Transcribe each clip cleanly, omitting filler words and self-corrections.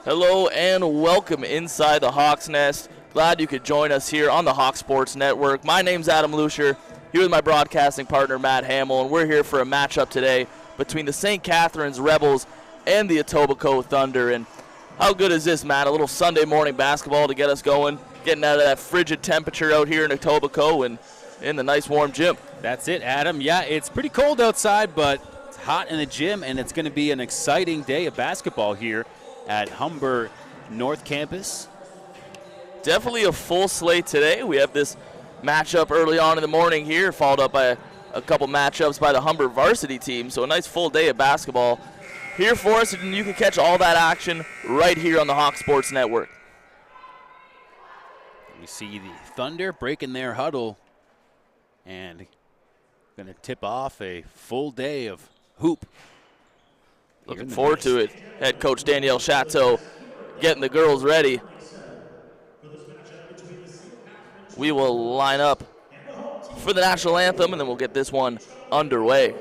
Hello and welcome inside the Hawks Nest. Glad you could join us here on the Hawk Sports Network. My name's Adam Lucier, here with my broadcasting partner Matt Hamill, and we're here for a matchup today between the St. Catharines Rebels and the Etobicoke Thunder. And how good is this, Matt? A little Sunday morning basketball to get us going, getting out of that frigid temperature out here in Etobicoke and in the nice warm gym. That's it, Adam. Yeah, it's pretty cold outside, but it's hot in the gym, and it's going to be an exciting day of basketball here at Humber North Campus. Definitely a full slate today. We have this matchup early on in the morning here, followed up by a couple matchups by the Humber varsity team. So a nice full day of basketball here for us, and you can catch all that action right here on the Hawk Sports Network. We see the Thunder breaking their huddle and going to tip off a full day of hoop. Looking forward to it. Head coach Danielle Chateau getting the girls ready. We will line up for the national anthem, and then we'll get this one underway.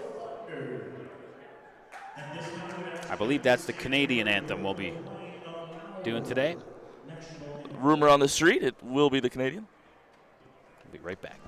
I believe that's the Canadian anthem we'll be doing today. Rumor on the street, it will be the Canadian. We'll be right back.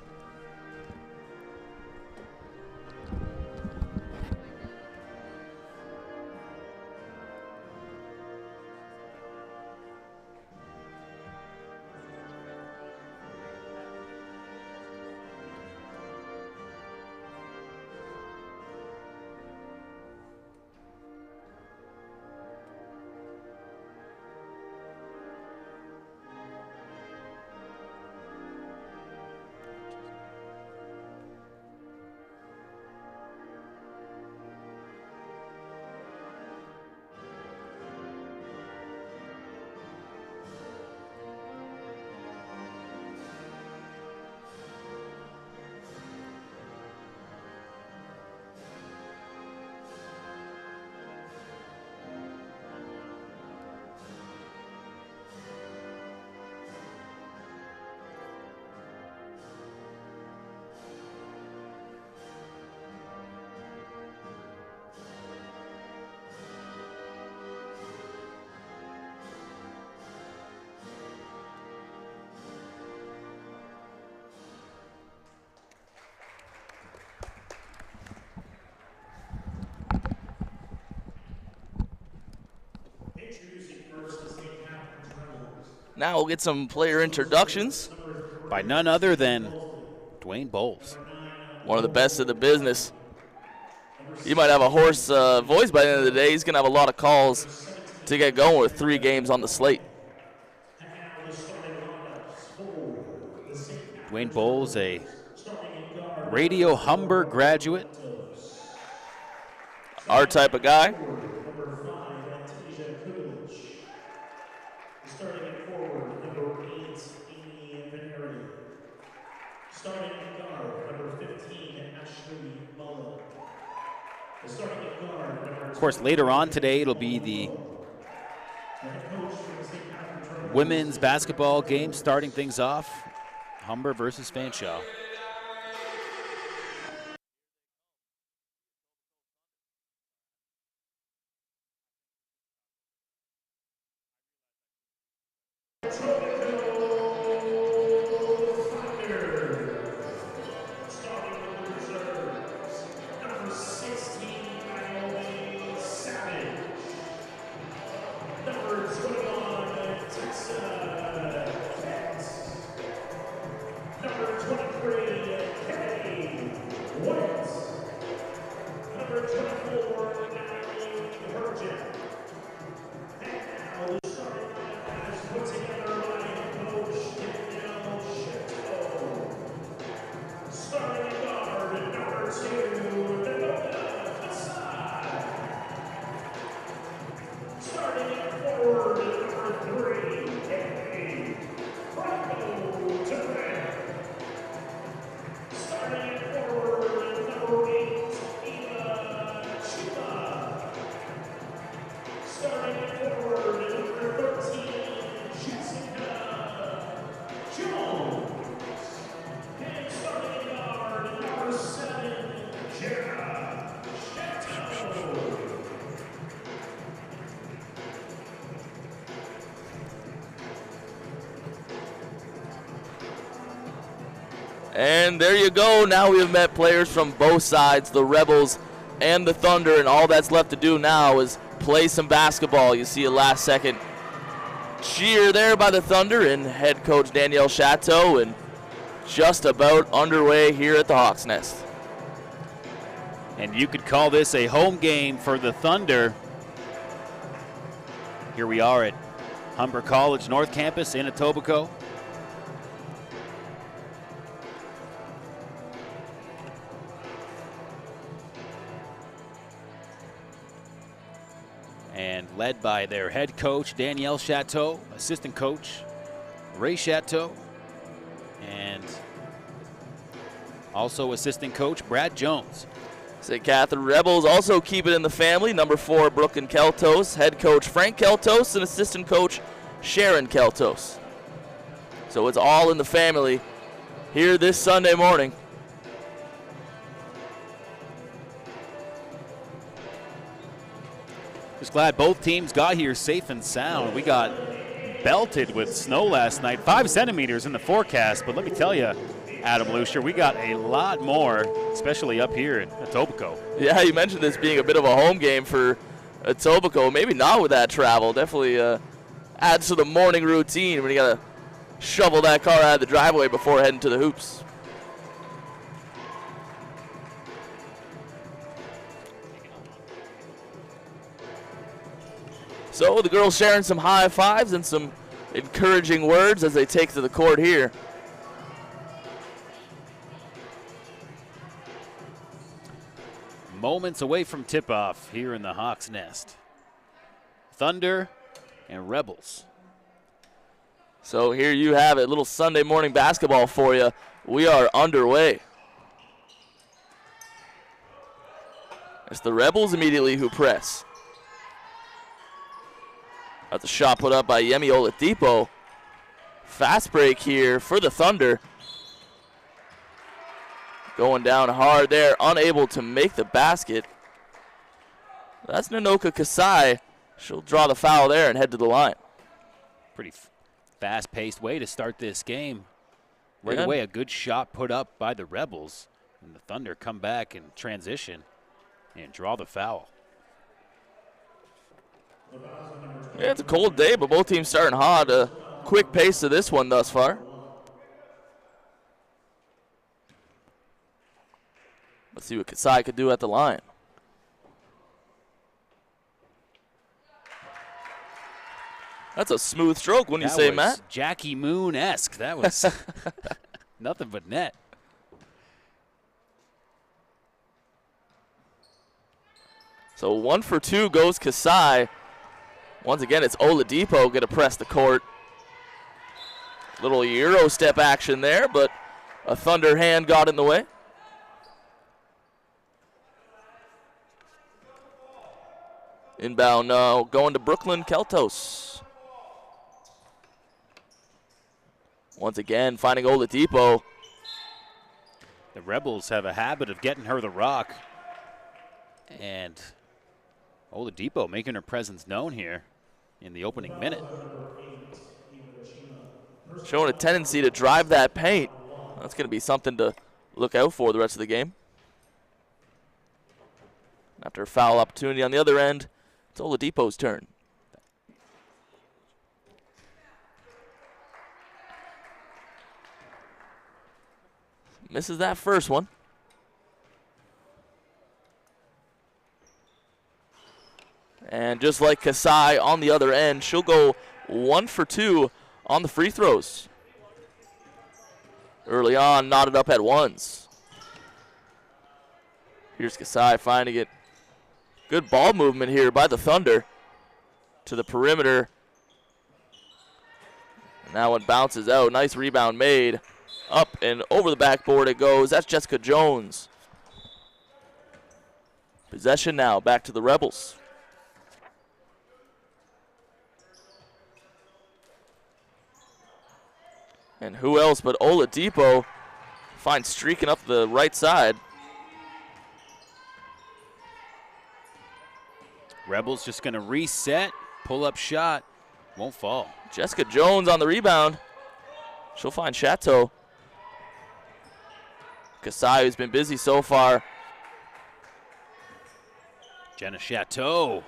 Now we'll get some player introductions. By none other than Dwayne Bowles. One of the best of the business. He might have a hoarse voice by the end of the day. He's going to have a lot of calls to get going with 3 games on the slate. Dwayne Bowles, a Radio Humber graduate. Our type of guy. Of course, later on today, it'll be the women's basketball game starting things off. Humber versus Fanshawe. Number 23. And there you go. Now we have met players from both sides, the Rebels and the Thunder, and all that's left to do now is play some basketball. You see a last-second cheer there by the Thunder and head coach Danielle Chateau, and just about underway here at the Hawks Nest. And you could call this a home game for the Thunder. Here we are at Humber College North Campus in Etobicoke. And led by their head coach, Danielle Chateau, assistant coach, Ray Chateau, and also assistant coach, Brad Jones. St. Catharines Rebels also keep it in the family. Number 4, Brooklyn Keltos, head coach Frank Keltos, and assistant coach Sharon Keltos. So it's all in the family here this Sunday morning. Just glad both teams got here safe and sound. We got belted with snow last night, 5 centimeters in the forecast, but let me tell you, Adam Lucier, we got a lot more, especially up here in Etobicoke. Yeah, you mentioned this being a bit of a home game for Etobicoke. Maybe not with that travel. Definitely adds to the morning routine when you got to shovel that car out of the driveway before heading to the hoops. So the girls sharing some high fives and some encouraging words as they take to the court here. Moments away from tip-off here in the Hawks Nest. Thunder and Rebels. So here you have it, little Sunday morning basketball for you. We are underway. It's the Rebels immediately who press. That's a shot put up by Yemi Oladipo. Fast break here for the Thunder. Going down hard there, unable to make the basket. That's Nanoka Kasai. She'll draw the foul there and head to the line. Pretty fast-paced way to start this game. Right away, a good shot put up by the Rebels. And the Thunder come back and transition and draw the foul. Yeah, it's a cold day, but both teams starting hot. A quick pace to this one thus far. Let's see what Kasai could do at the line. That's a smooth stroke, wouldn't you say, Matt? Jackie Moon-esque. That was nothing but net. So 1 for 2 goes Kasai. Once again, it's Oladipo going to press the court. Little Euro step action there, but a Thunder hand got in the way. Inbound now going to Brooklyn Keltos. Once again, finding Oladipo. The Rebels have a habit of getting her the rock. And Oladipo making her presence known here in the opening minute. Showing a tendency to drive that paint. That's going to be something to look out for the rest of the game. After a foul opportunity on the other end, it's Oladipo's turn. Misses that first one. And just like Kasai on the other end, she'll go 1 for 2 on the free throws. Early on, knotted up at ones. Here's Kasai finding it. Good ball movement here by the Thunder to the perimeter. And that one bounces out. Nice rebound made. Up and over the backboard it goes. That's Jessica Jones. Possession now back to the Rebels. And who else but Oladipo finds streaking up the right side. Rebels just going to reset, pull-up shot, won't fall. Jessica Jones on the rebound. She'll find Chateau. Kasai, who's been busy so far. Jenna Chateau.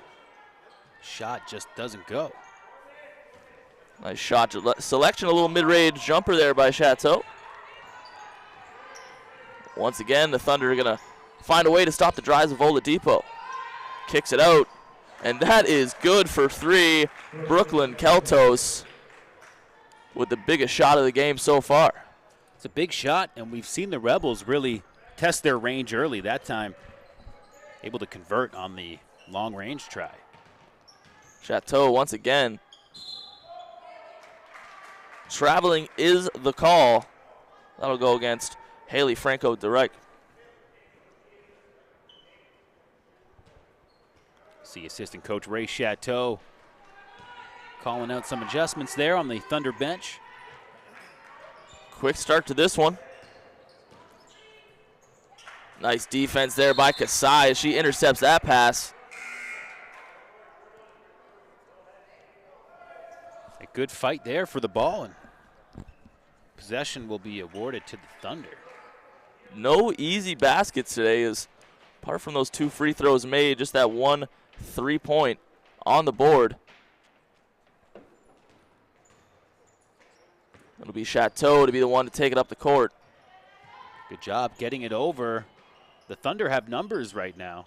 Shot just doesn't go. Nice shot selection, a little mid-range jumper there by Chateau. Once again, the Thunder are going to find a way to stop the drives of Oladipo. Kicks it out, and that is good for three. Brooklyn Keltos with the biggest shot of the game so far. It's a big shot, and we've seen the Rebels really test their range early. That time, able to convert on the long-range try. Chateau once again. Traveling is the call. That'll go against Haley Franco-Derek. See assistant coach Ray Chateau calling out some adjustments there on the Thunder bench. Quick start to this one. Nice defense there by Kasai as she intercepts that pass. A good fight there for the ball, and possession will be awarded to the Thunder. No easy baskets today, as apart from those 2 free throws made, just that 1 3-point on the board. It'll be Chateau to be the one to take it up the court. Good job getting it over. The Thunder have numbers right now.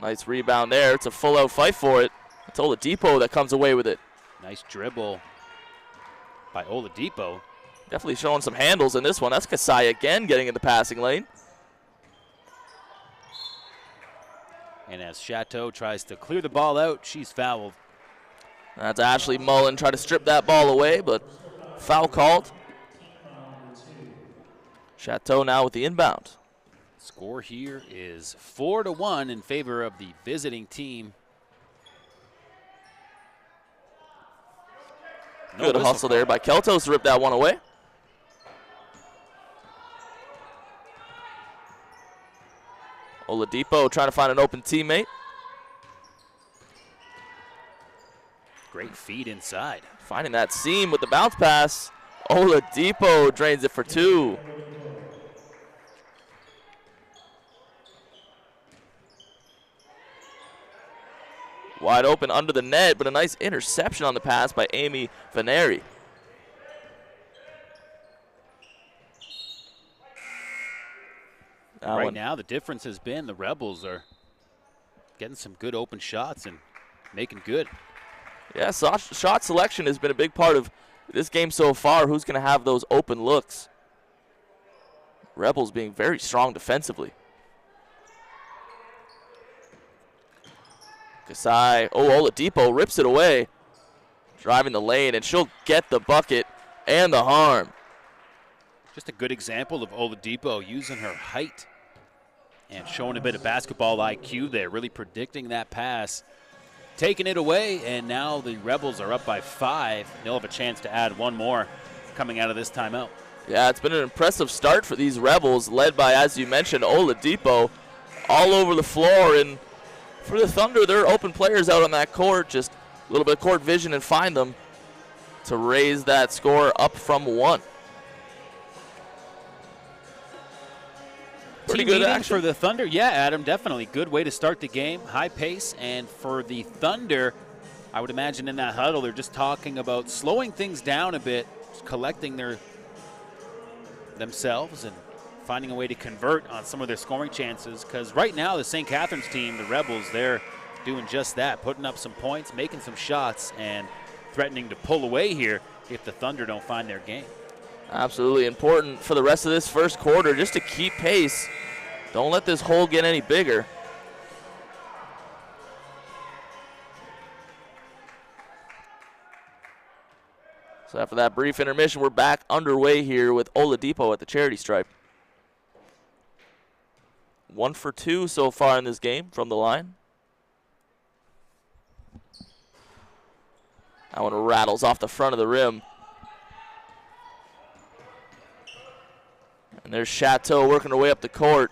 Nice rebound there. It's a full-out fight for it. It's Oladipo that comes away with it. Nice dribble by Oladipo. Definitely showing some handles in this one. That's Kasai again getting in the passing lane. And as Chateau tries to clear the ball out, she's fouled. That's Ashley Mullen trying to strip that ball away, but foul called. Chateau now with the inbound. Score here is 4-1 in favor of the visiting team. Good hustle there by Keltos to rip that one away. Oladipo trying to find an open teammate. Great feed inside. Finding that seam with the bounce pass. Oladipo drains it for 2. Wide open under the net, but a nice interception on the pass by Amy Veneri. Right now, the difference has been the Rebels are getting some good open shots and making good. Yeah, shot selection has been a big part of this game so far. Who's going to have those open looks? Rebels being very strong defensively. Kasai, Oladipo rips it away. Driving the lane, and she'll get the bucket and the harm. Just a good example of Oladipo using her height and showing a bit of basketball IQ there, really predicting that pass. Taking it away, and now the Rebels are up by 5. They'll have a chance to add one more coming out of this timeout. Yeah, it's been an impressive start for these Rebels, led by, as you mentioned, Oladipo all over the floor. And for the Thunder, there are open players out on that court. Just a little bit of court vision and find them to raise that score up from 1. Pretty good action for the Thunder. Yeah, Adam, definitely. Good way to start the game. High pace. And for the Thunder, I would imagine in that huddle, they're just talking about slowing things down a bit, collecting themselves and finding a way to convert on some of their scoring chances. Because right now, the St. Catharines team, the Rebels, they're doing just that, putting up some points, making some shots, and threatening to pull away here if the Thunder don't find their game. Absolutely important for the rest of this first quarter, just to keep pace. Don't let this hole get any bigger. So after that brief intermission, we're back underway here with Oladipo at the charity stripe. 1 for 2 so far in this game from the line. That one rattles off the front of the rim. And there's Chateau working her way up the court.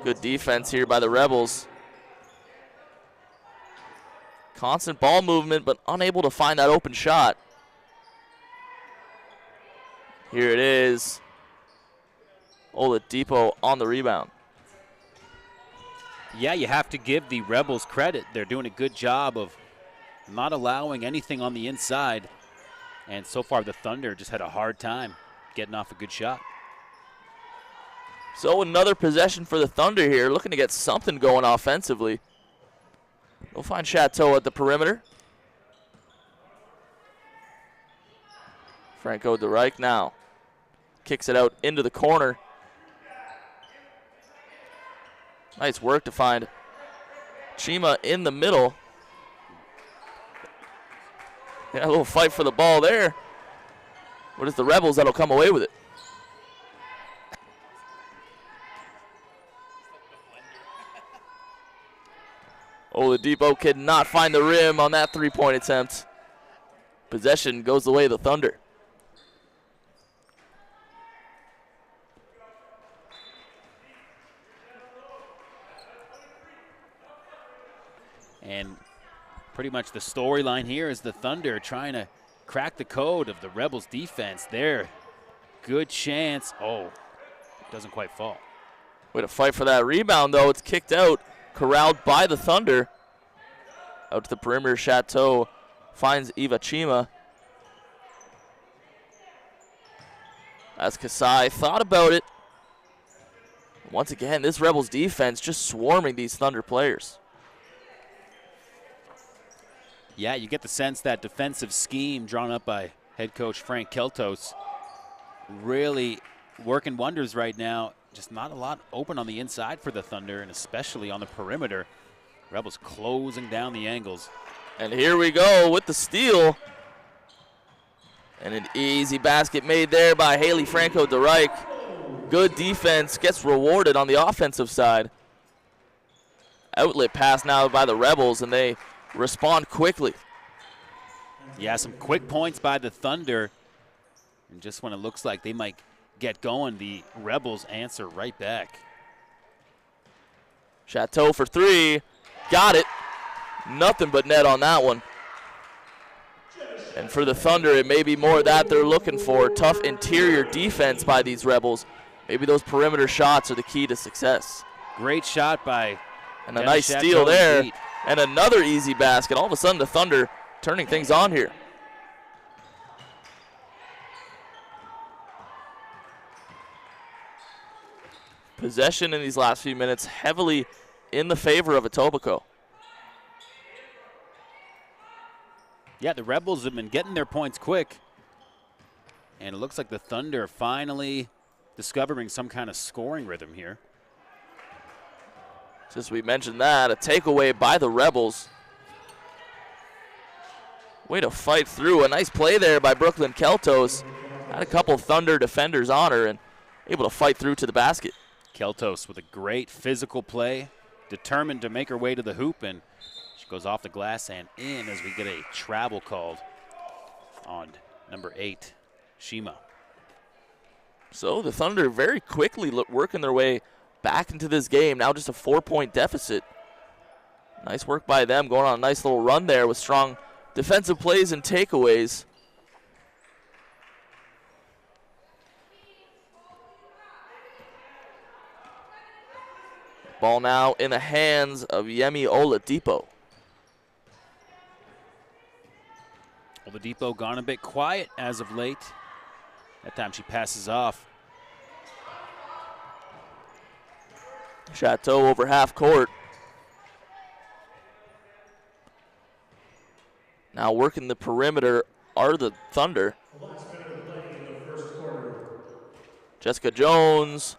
Good defense here by the Rebels. Constant ball movement, but unable to find that open shot. Here it is. Oladipo on the rebound. Yeah, you have to give the Rebels credit. They're doing a good job of not allowing anything on the inside. And so far, the Thunder just had a hard time getting off a good shot. So another possession for the Thunder here, looking to get something going offensively. We'll find Chateau at the perimeter. Franco DeReich now kicks it out into the corner. Nice work to find Chima in the middle. Yeah, a little fight for the ball there. But it's the Rebels that'll come away with it. Oladipo could not find the rim on that three-point attempt. Possession goes the way of the Thunder. And pretty much the storyline here is the Thunder trying to crack the code of the Rebels defense there. Good chance. Oh, doesn't quite fall. Way to fight for that rebound, though. It's kicked out, corralled by the Thunder. Out to the perimeter, Chateau finds Eva Chima. As Kasai thought about it. Once again, this Rebels defense just swarming these Thunder players. Yeah, you get the sense that defensive scheme drawn up by head coach Frank Keltos really working wonders right now. Just not a lot open on the inside for the Thunder, and especially on the perimeter. Rebels closing down the angles. And here we go with the steal. And an easy basket made there by Haley Franco DeReich. Good defense gets rewarded on the offensive side. Outlet pass now by the Rebels, and they respond quickly. Yeah, some quick points by the Thunder. And just when it looks like they might get going, the Rebels answer right back. Chateau for three. Got it. Nothing but net on that one. And for the Thunder, it may be more of that they're looking for. Tough interior defense by these Rebels. Maybe those perimeter shots are the key to success. Great shot by and a nice steal there. And another easy basket. All of a sudden, the Thunder turning things on here. Possession in these last few minutes heavily in the favor of Etobicoke. Yeah, the Rebels have been getting their points quick. And it looks like the Thunder finally discovering some kind of scoring rhythm here. Since we mentioned that, a takeaway by the Rebels. Way to fight through. A nice play there by Brooklyn Keltos. Had a couple Thunder defenders on her and able to fight through to the basket. Keltos with a great physical play, determined to make her way to the hoop, and she goes off the glass and in as we get a travel called on number 8, Shima. So the Thunder very quickly working their way back into this game. Now just a 4-point deficit. Nice work by them, going on a nice little run there with strong defensive plays and takeaways. Ball now in the hands of Yemi Oladipo. Oladipo gone a bit quiet as of late. That time she passes off. Chateau over half court. Now working the perimeter are the Thunder. Jessica Jones.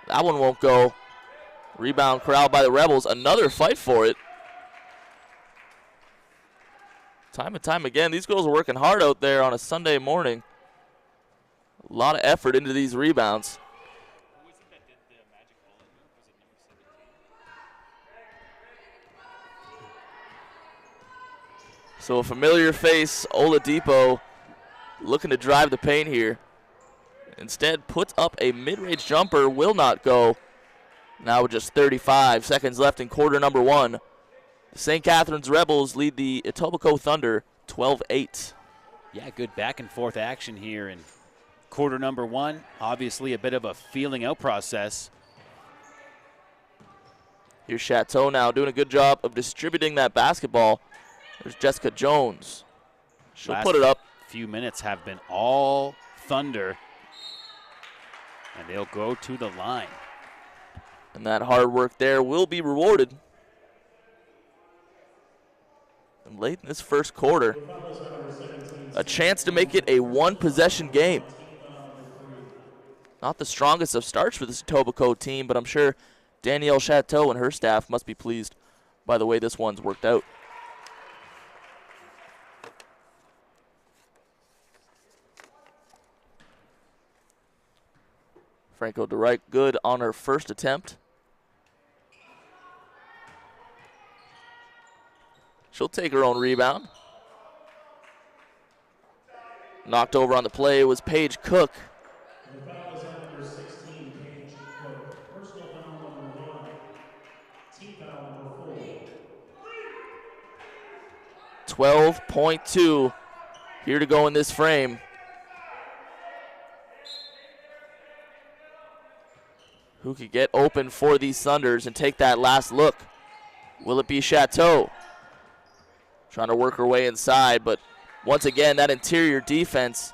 That one won't go. Rebound corralled by the Rebels. Another fight for it. Time and time again, these girls are working hard out there on a Sunday morning. A lot of effort into these rebounds. So a familiar face, Oladipo, looking to drive the paint here. Instead, puts up a mid-range jumper, will not go. Now with just 35 seconds left in quarter number 1. The St. Catharines Rebels lead the Etobicoke Thunder 12-8. Yeah, good back and forth action here, and quarter number one. Obviously a bit of a feeling out process. Here's Chateau now doing a good job of distributing that basketball. There's Jessica Jones. She'll put it up. Few minutes have been all Thunder, and they'll go to the line. And that hard work there will be rewarded. And late in this first quarter, a chance to make it a one-possession game. Not the strongest of starts for this Etobicoke team, but I'm sure Danielle Chateau and her staff must be pleased by the way this one's worked out. Franco DeRike good on her first attempt. She'll take her own rebound. Knocked over on the play was Paige Cook. 12.2 here to go in this frame. Who could get open for these Thunders and take that last look? Will it be Chateau? Trying to work her way inside, but once again, that interior defense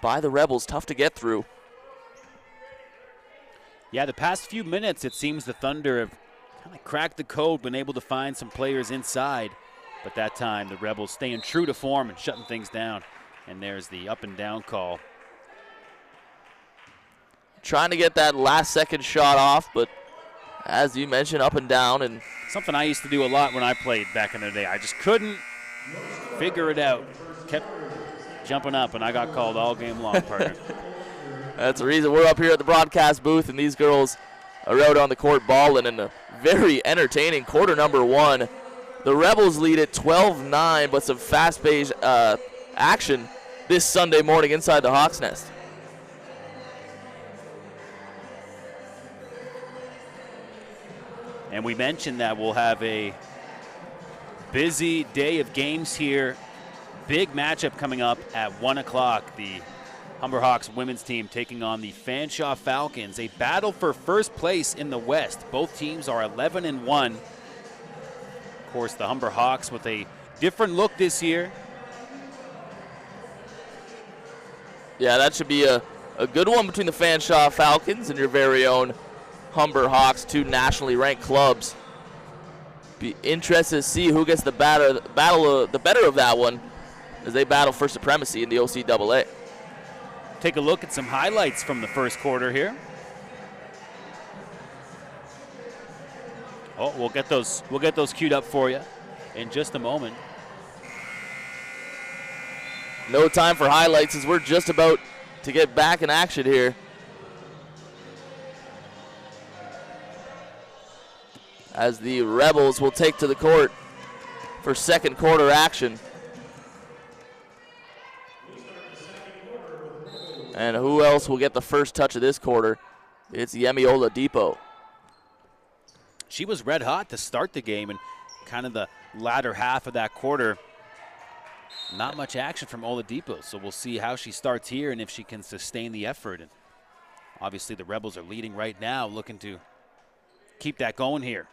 by the Rebels, tough to get through. Yeah, the past few minutes, it seems the Thunder have kind of cracked the code, been able to find some players inside. But that time, the Rebels staying true to form and shutting things down. And there's the up and down call. Trying to get that last second shot off, but as you mentioned, up and down. And something I used to do a lot when I played back in the day. I just couldn't figure it out. Kept jumping up, and I got called all game long, partner. That's the reason we're up here at the broadcast booth, and these girls are out on the court balling in a very entertaining quarter number one. The Rebels lead at 12-9, but some fast-paced action this Sunday morning inside the Hawks Nest. And we mentioned that we'll have a busy day of games here. Big matchup coming up at 1 o'clock. The Humber Hawks women's team taking on the Fanshawe Falcons. A battle for first place in the West. Both teams are 11-1. Of course, the Humber Hawks with a different look this year. Yeah, that should be a good one between the Fanshawe Falcons and your very own Humber Hawks, two nationally ranked clubs. Be interested to see who gets the better of that one as they battle for supremacy in the OCAA. Take a look at some highlights from the first quarter here. Oh, we'll get those queued up for you in just a moment. No time for highlights as we're just about to get back in action here. As the Rebels will take to the court for second quarter action. And who else will get the first touch of this quarter? It's Yemi Oladipo. She was red hot to start the game, and kind of the latter half of that quarter, not much action from Oladipo. So we'll see how she starts here and if she can sustain the effort. And obviously the Rebels are leading right now, looking to keep that going here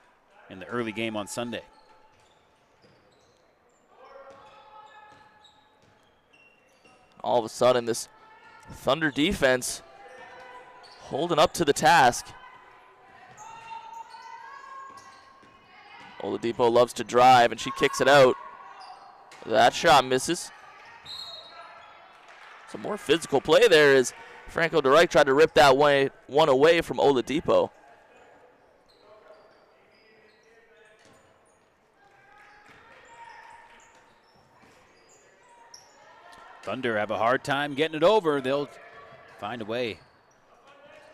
in the early game on Sunday. All of a sudden, this Thunder defense holding up to the task. Oladipo loves to drive, and she kicks it out. That shot misses. Some more physical play there as Franco DeRike tried to rip that one away from Oladipo. Thunder have a hard time getting it over. They'll find a way.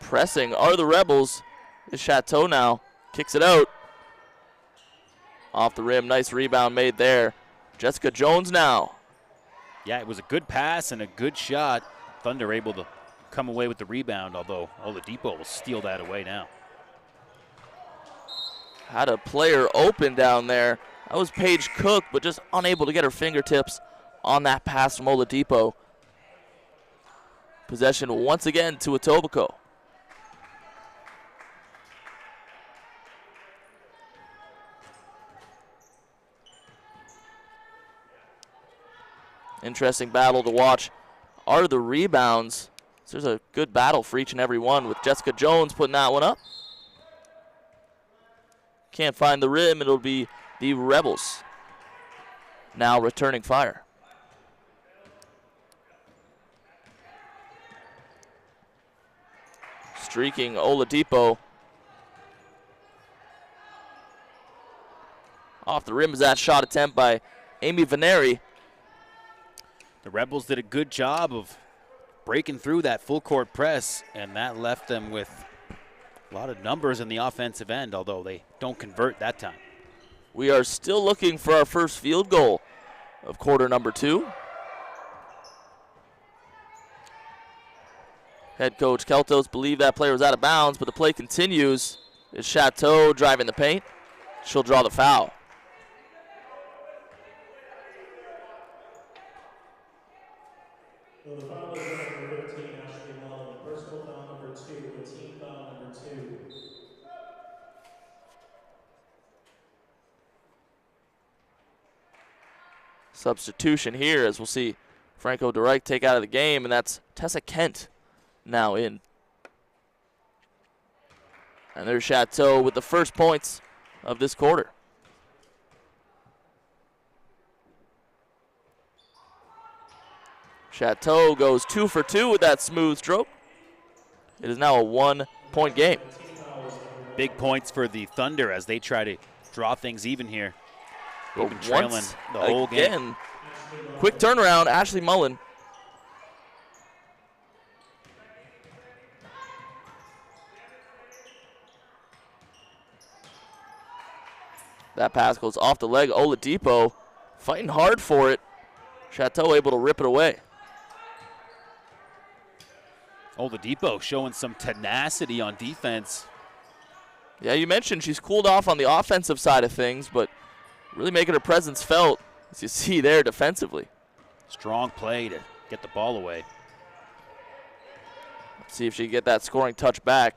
Pressing are the Rebels. It's Chateau now. Kicks it out. Off the rim. Nice rebound made there. Jessica Jones now. Yeah, it was a good pass and a good shot. Thunder able to come away with the rebound, although Oladipo will steal that away now. Had a player open down there. That was Paige Cook, but just unable to get her fingertips on that pass from Oladipo. Possession once again to Etobicoke. Interesting battle to watch are the rebounds. So there's a good battle for each and every one, with Jessica Jones putting that one up. Can't find the rim. It'll be the Rebels now returning fire. Streaking Oladipo. Off the rim is that shot attempt by Amy Veneri. The Rebels did a good job of breaking through that full court press, and that left them with a lot of numbers in the offensive end, although they don't convert that time. We are still looking for our first field goal of quarter number 2. Head coach Keltos believed that player was out of bounds, but the play continues. It's Chateau driving the paint. She'll draw the foul. So the foul is number 15, Ashley Mullen. Personal foul number 2, and team foul number 2. Substitution here, as we'll see Franco DeReich take out of the game, and that's Tessa Kent now in. And there's Chateau with the first points of this quarter. Chateau goes 2 for 2 with that smooth stroke. It is now a 1-point game. Big points for the Thunder as they try to draw things even here. They've been trailing the whole game. Quick turnaround, Ashley Mullen. That pass goes off the leg. Oladipo fighting hard for it. Chateau able to rip it away. Oladipo showing some tenacity on defense. Yeah, you mentioned she's cooled off on the offensive side of things, but really making her presence felt, as you see there defensively. Strong play to get the ball away. Let's see if she can get that scoring touch back.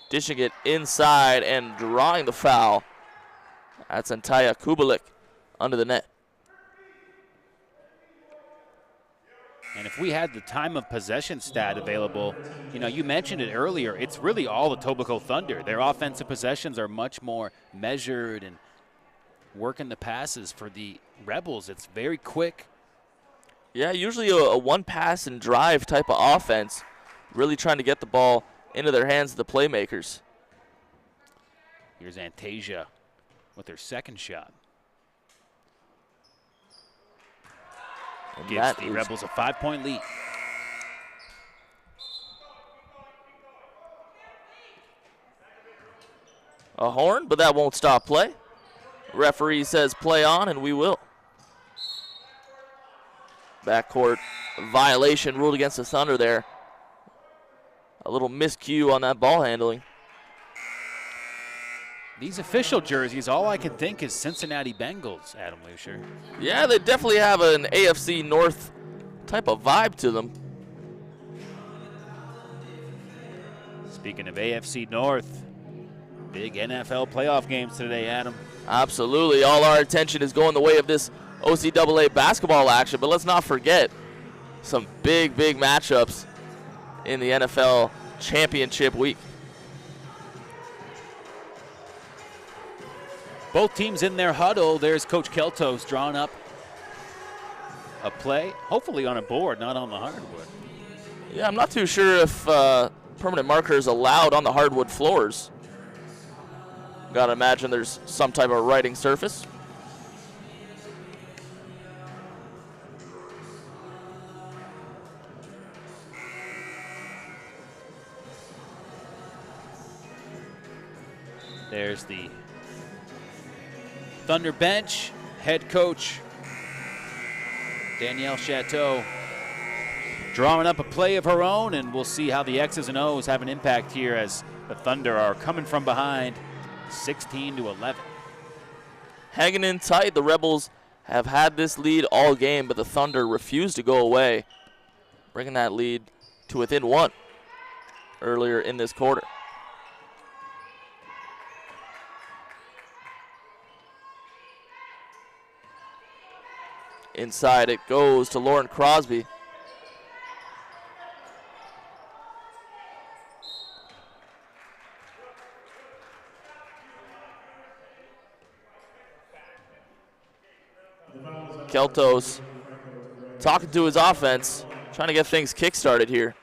Dishing it inside and drawing the foul. That's Antaya Kubalik under the net. And if we had the time of possession stat available, you know, you mentioned it earlier, it's really all the Etobicoke Thunder. Their offensive possessions are much more measured and working the passes. For the Rebels, it's very quick. Yeah, usually a one pass and drive type of offense, really trying to get the ball into their hands of the playmakers. Here's Antasia with her second shot. And Gives the Rebels a 5-point lead. A horn, but that won't stop play. Referee says play on, and we will. Backcourt violation ruled against the Thunder there. A little miscue on that ball handling. These official jerseys, all I can think is Cincinnati Bengals, Adam Lucier. Yeah, they definitely have an AFC North type of vibe to them. Speaking of AFC North, big NFL playoff games today, Adam. Absolutely. All our attention is going the way of this OCAA basketball action, but let's not forget some big matchups in the NFL championship week. Both teams in their huddle. There's Coach Keltos drawing up a play, hopefully on a board, not on the hardwood. Yeah, I'm not too sure if permanent marker is allowed on the hardwood floors. Gotta imagine there's some type of writing surface. There's the Thunder bench, head coach Danielle Chateau drawing up a play of her own, and we'll see how the X's and O's have an impact here as the Thunder are coming from behind 16-11. Hanging in tight, the Rebels have had this lead all game, but the Thunder refuse to go away. bringing that lead to within 1 earlier in this quarter. Inside it goes to Lauren Crosby. Keltos talking to his offense, trying to get things kick-started here.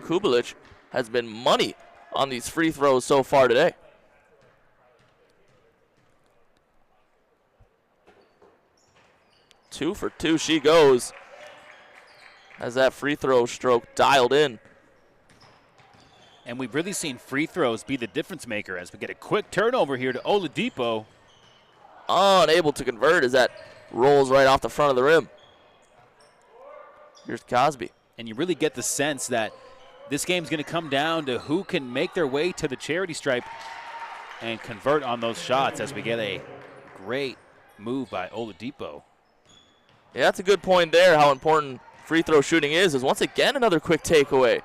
Kubelich has been money on these free throws so far today. Two for two she goes. Has that free throw stroke dialed in. And we've really seen free throws be the difference maker as we get a quick turnover here to Oladipo. Unable to convert as that rolls right off the front of the rim. Here's Cosby. And you really get the sense that this game's going to come down to who can make their way to the charity stripe and convert on those shots as we get a great move by Oladipo. Yeah, that's a good point there, how important free throw shooting is once again another quick takeaway.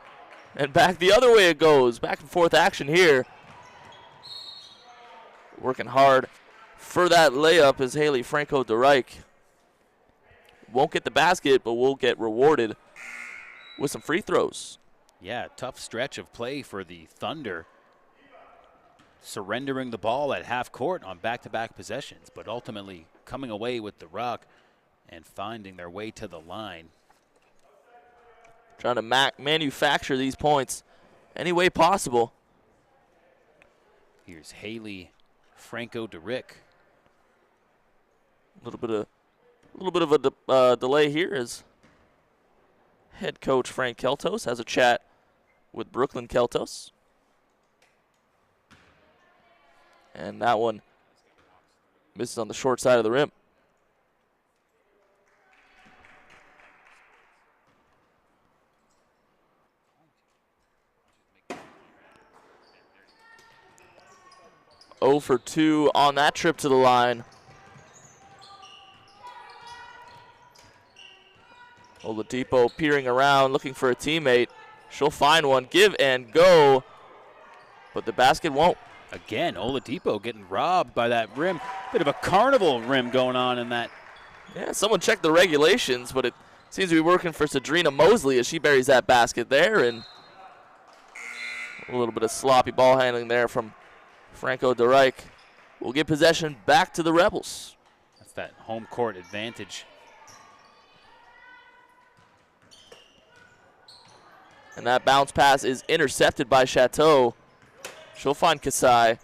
And back the other way it goes. Back and forth action here. Working hard for that layup is Haley Franco-DeReich. Won't get the basket, but will get rewarded with some free throws. Yeah, tough stretch of play for the Thunder. Surrendering the ball at half court on back-to-back possessions, but ultimately coming away with the rock and finding their way to the line. Trying to manufacture these points any way possible. Here's Haley Franco-DeReich. A little bit of a delay here as head coach Frank Keltos has a chat with Brooklyn Keltos. And that one misses on the short side of the rim. Oh for 2 on that trip to the line. Oladipo peering around, looking for a teammate. She'll find one, give and go, but the basket won't. Again, Oladipo getting robbed by that rim. Bit of a carnival rim going on in that. Yeah, someone checked the regulations, but it seems to be working for Sadrina Mosley as she buries that basket there, and a little bit of sloppy ball handling there from Franco-DeReich. Will get possession back to the Rebels. That's that home court advantage. And that bounce pass is intercepted by Chateau. She'll find Kasai.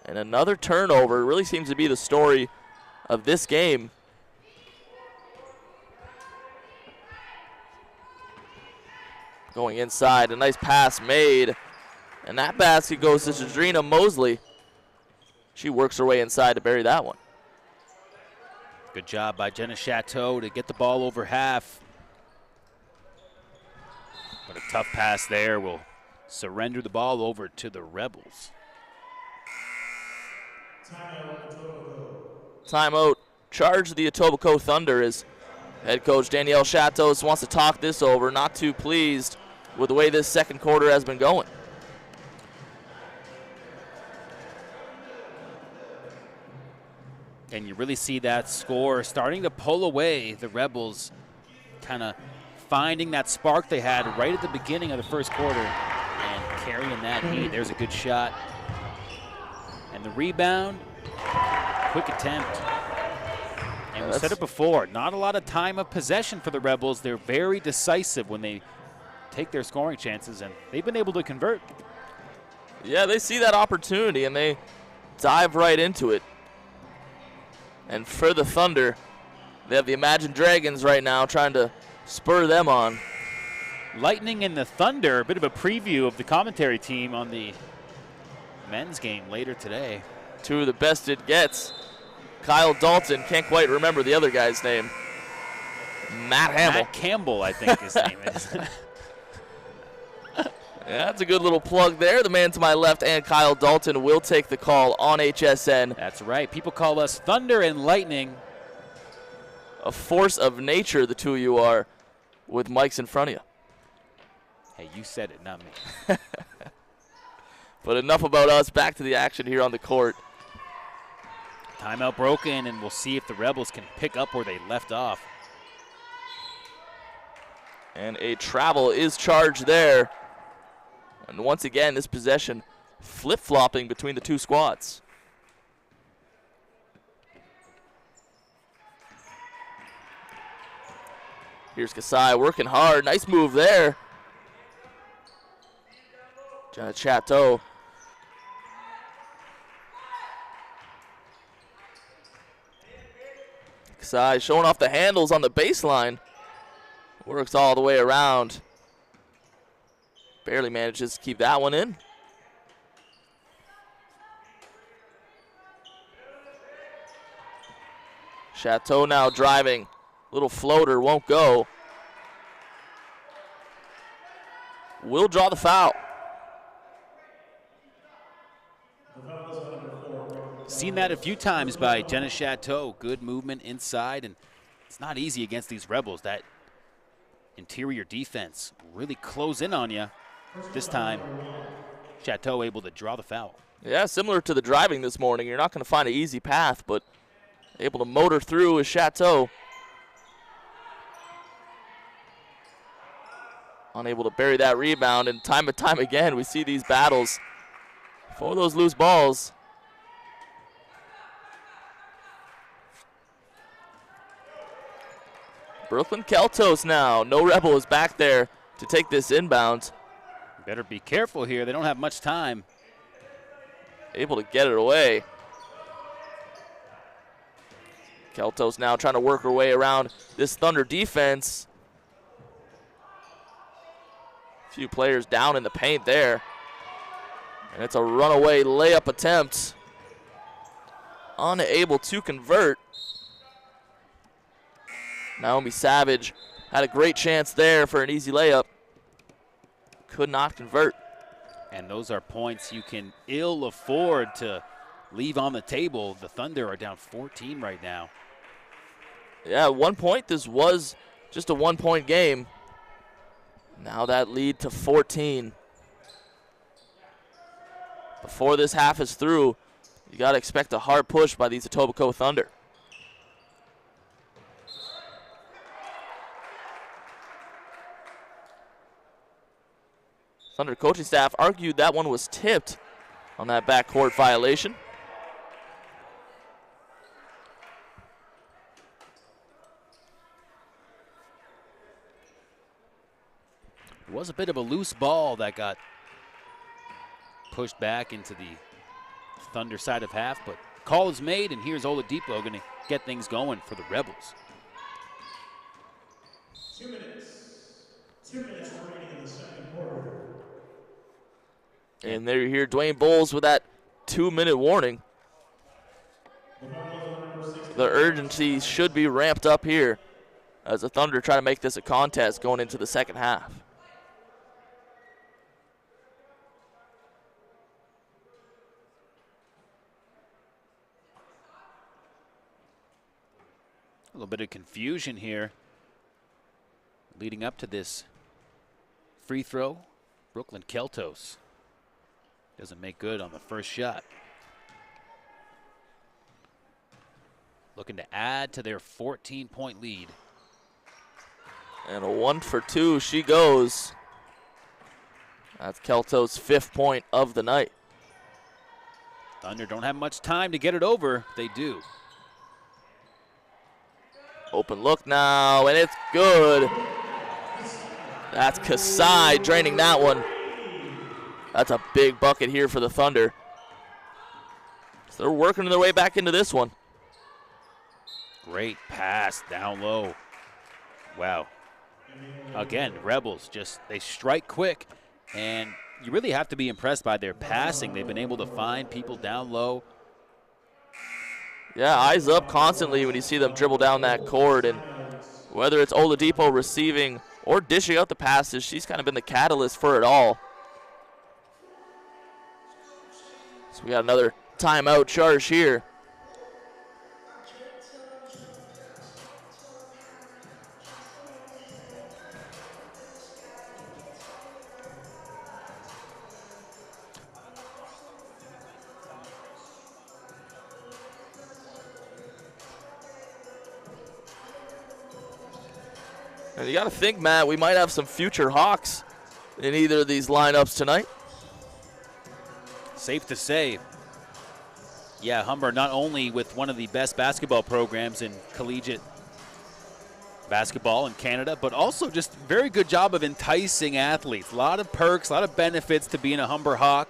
And another turnover. Really seems to be the story of this game. Going inside, a nice pass made. And that basket goes to Sadrina Mosley. She works her way inside to bury that one. Good job by Jenna Chateau to get the ball over half. But a tough pass there will surrender the ball over to the Rebels. Timeout. Charge the Etobicoke Thunder as head coach Danielle Chateau wants to talk this over. Not too pleased with the way this second quarter has been going. And you really see that score starting to pull away the Rebels, kind of finding that spark they had right at the beginning of the first quarter and carrying that heat. There's a good shot. And the rebound, quick attempt. And we said it before, not a lot of time of possession for the Rebels. They're very decisive when they take their scoring chances, and they've been able to convert. Yeah, they see that opportunity, and they dive right into it. And for the Thunder, they have the Imagine Dragons right now trying to spur them on. Lightning and the Thunder, a bit of a preview of the commentary team on the men's game later today. Two of the best it gets. Kyle Dalton, can't quite remember the other guy's name. Matt Hamill. Matt Campbell, I think his name is. Yeah, that's a good little plug there. The man to my left and Kyle Dalton will take the call on HSN. That's right. People call us Thunder and Lightning. A force of nature, the two of you are, with mics in front of you. Hey, you said it, not me. But enough about us. Back to the action here on the court. Timeout broken, and we'll see if the Rebels can pick up where they left off. And a travel is charged there. And once again, this possession flip-flopping between the two squads. Here's Kasai working hard. Nice move there. Jenna Chateau. Kasai showing off the handles on the baseline. Works all the way around. Barely manages to keep that one in. Chateau now driving. Little floater won't go. Will draw the foul. Seen that a few times by Jenna Chateau. Good movement inside, and it's not easy against these Rebels. That interior defense really close in on you. This time, Chateau able to draw the foul. Yeah, similar to the driving this morning. You're not going to find an easy path, but able to motor through is Chateau. Unable to bury that rebound, and time and time again, we see these battles for those loose balls. Brooklyn Keltos now. No Rebel is back there to take this inbound. Better be careful here. They don't have much time. Able to get it away. Keltos now trying to work her way around this Thunder defense. A few players down in the paint there. And it's a runaway layup attempt. Unable to convert. Naomi Savage had a great chance there for an easy layup. Could not convert. And those are points you can ill afford to leave on the table. The Thunder are down 14 right now. Yeah, at one point this was just a 1-point game. Now that lead to 14. Before this half is through, you got to expect a hard push by these Etobicoke Thunder. Thunder coaching staff argued that one was tipped on that backcourt violation. It was a bit of a loose ball that got pushed back into the Thunder side of half, but call is made, and here's Oladipo going to get things going for the Rebels. 2 minutes. 2 minutes remaining in the second quarter. And there you hear Dwayne Bowles with that 2-minute warning. The urgency should be ramped up here as the Thunder try to make this a contest going into the second half. A little bit of confusion here leading up to this free throw. Brooklyn Keltos doesn't make good on the first shot. Looking to add to their 14-point lead. And a 1 for 2 she goes. That's Kelto's 5th point of the night. Thunder don't have much time to get it over. They do. Open look now, and it's good. That's Kasai draining that one. That's a big bucket here for the Thunder. So they're working their way back into this one. Great pass down low. Wow. Again, Rebels they strike quick, and you really have to be impressed by their passing. They've been able to find people down low. Yeah, eyes up constantly when you see them dribble down that court, and whether it's Oladipo receiving or dishing out the passes, she's kind of been the catalyst for it all. So we got another timeout charge here. And you got to think, Matt, we might have some future Hawks in either of these lineups tonight. Safe to say. Yeah, Humber not only with one of the best basketball programs in collegiate basketball in Canada, but also just very good job of enticing athletes. A lot of perks, a lot of benefits to being a Humber Hawk.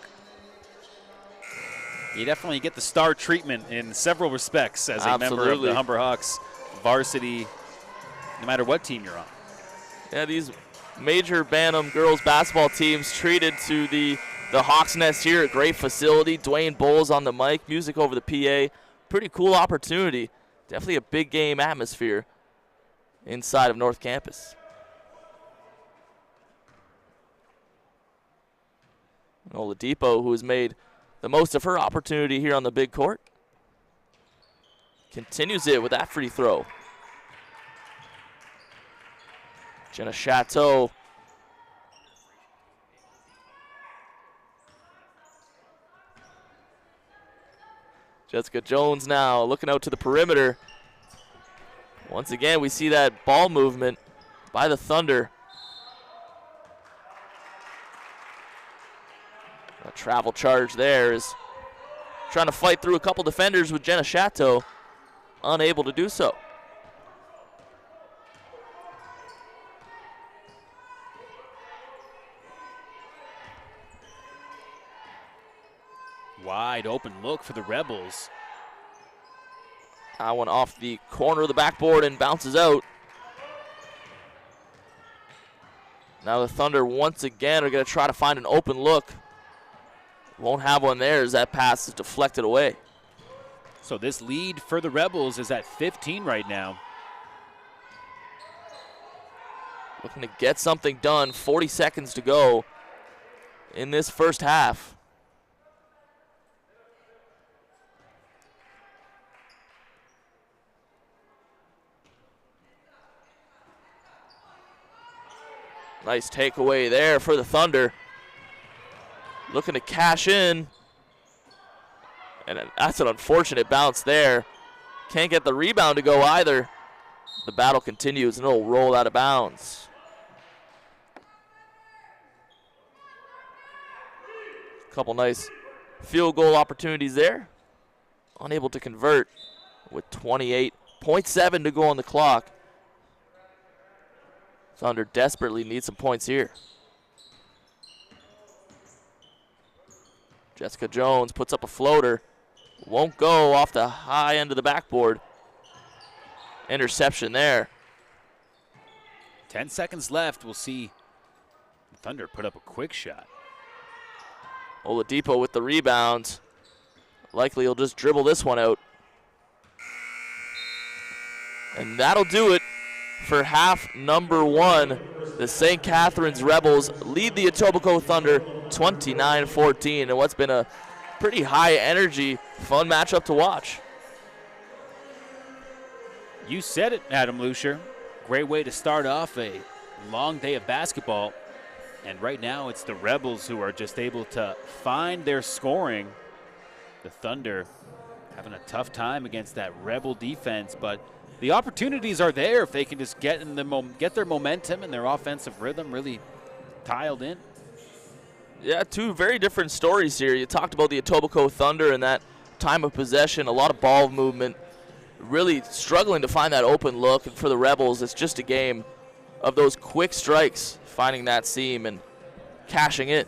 You definitely get the star treatment in several respects as a member of the Humber Hawks varsity, no matter what team you're on. Yeah, these major Bantam girls basketball teams treated to the Hawks Nest here. A great facility. Dwayne Bowles on the mic, music over the PA. Pretty cool opportunity. Definitely a big game atmosphere inside of North Campus. Oladipo, who has made the most of her opportunity here on the big court, continues it with that free throw. Jenna Chateau Jessica Jones now looking out to the perimeter. Once again, we see that ball movement by the Thunder. A travel charge there is trying to fight through a couple defenders with Jenna Chateau, unable to do so. Wide open look for the Rebels. That one off the corner of the backboard and bounces out. Now the Thunder once again are going to try to find an open look. Won't have one there as that pass is deflected away. So this lead for the Rebels is at 15 right now. Looking to get something done. 40 seconds to go in this first half. Nice takeaway there for the Thunder. Looking to cash in. And that's an unfortunate bounce there. Can't get the rebound to go either. The battle continues and it'll roll out of bounds. Couple nice field goal opportunities there. Unable to convert with 28.7 to go on the clock. Thunder desperately needs some points here. Jessica Jones puts up a floater. Won't go off the high end of the backboard. Interception there. 10 seconds left. We'll see Thunder put up a quick shot. Oladipo with the rebound. Likely he'll just dribble this one out. And that'll do it for half number one. The St. Catharines Rebels lead the Etobicoke Thunder 29-14 in what's been a pretty high energy, fun matchup to watch. You said it, Adam Lucier. Great way to start off a long day of basketball. And right now it's the Rebels who are just able to find their scoring. The Thunder having a tough time against that Rebel defense, but the opportunities are there if they can just get their momentum and their offensive rhythm really tiled in. Yeah, two very different stories here. You talked about the Etobicoke Thunder and that time of possession, a lot of ball movement, really struggling to find that open look. And for the Rebels, it's just a game of those quick strikes, finding that seam and cashing it.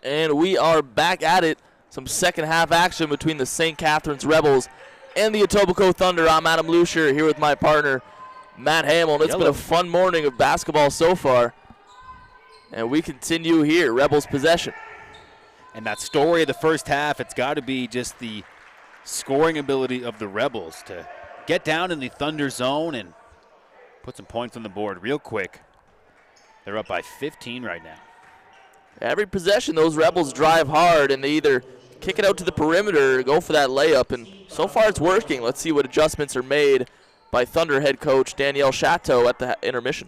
And we are back at it. Some second half action between the St. Catharines Rebels and the Etobicoke Thunder. I'm Adam Lucier here with my partner, Matt Hamill. It's been a fun morning of basketball so far. And we continue here, Rebels possession. And that story of the first half, it's got to be just the scoring ability of the Rebels to get down in the Thunder zone and put some points on the board real quick. They're up by 15 right now. Every possession, those Rebels drive hard, and they either kick it out to the perimeter or go for that layup, and so far it's working. Let's see what adjustments are made by Thunder head coach Danielle Chateau at the intermission.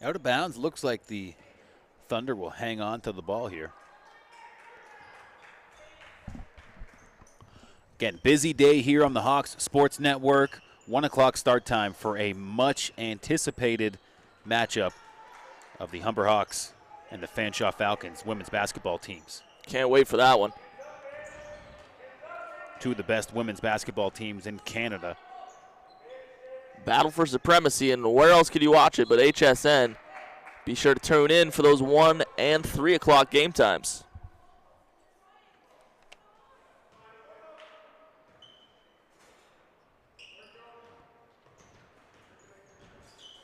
Out of bounds, looks like the Thunder will hang on to the ball here. Again, busy day here on the Hawks Sports Network. 1 o'clock start time for a much anticipated matchup of the Humber Hawks and the Fanshawe Falcons women's basketball teams. Can't wait for that one. Two of the best women's basketball teams in Canada. Battle for supremacy, and where else could you watch it but HSN? Be sure to tune in for those 1 and 3 o'clock game times.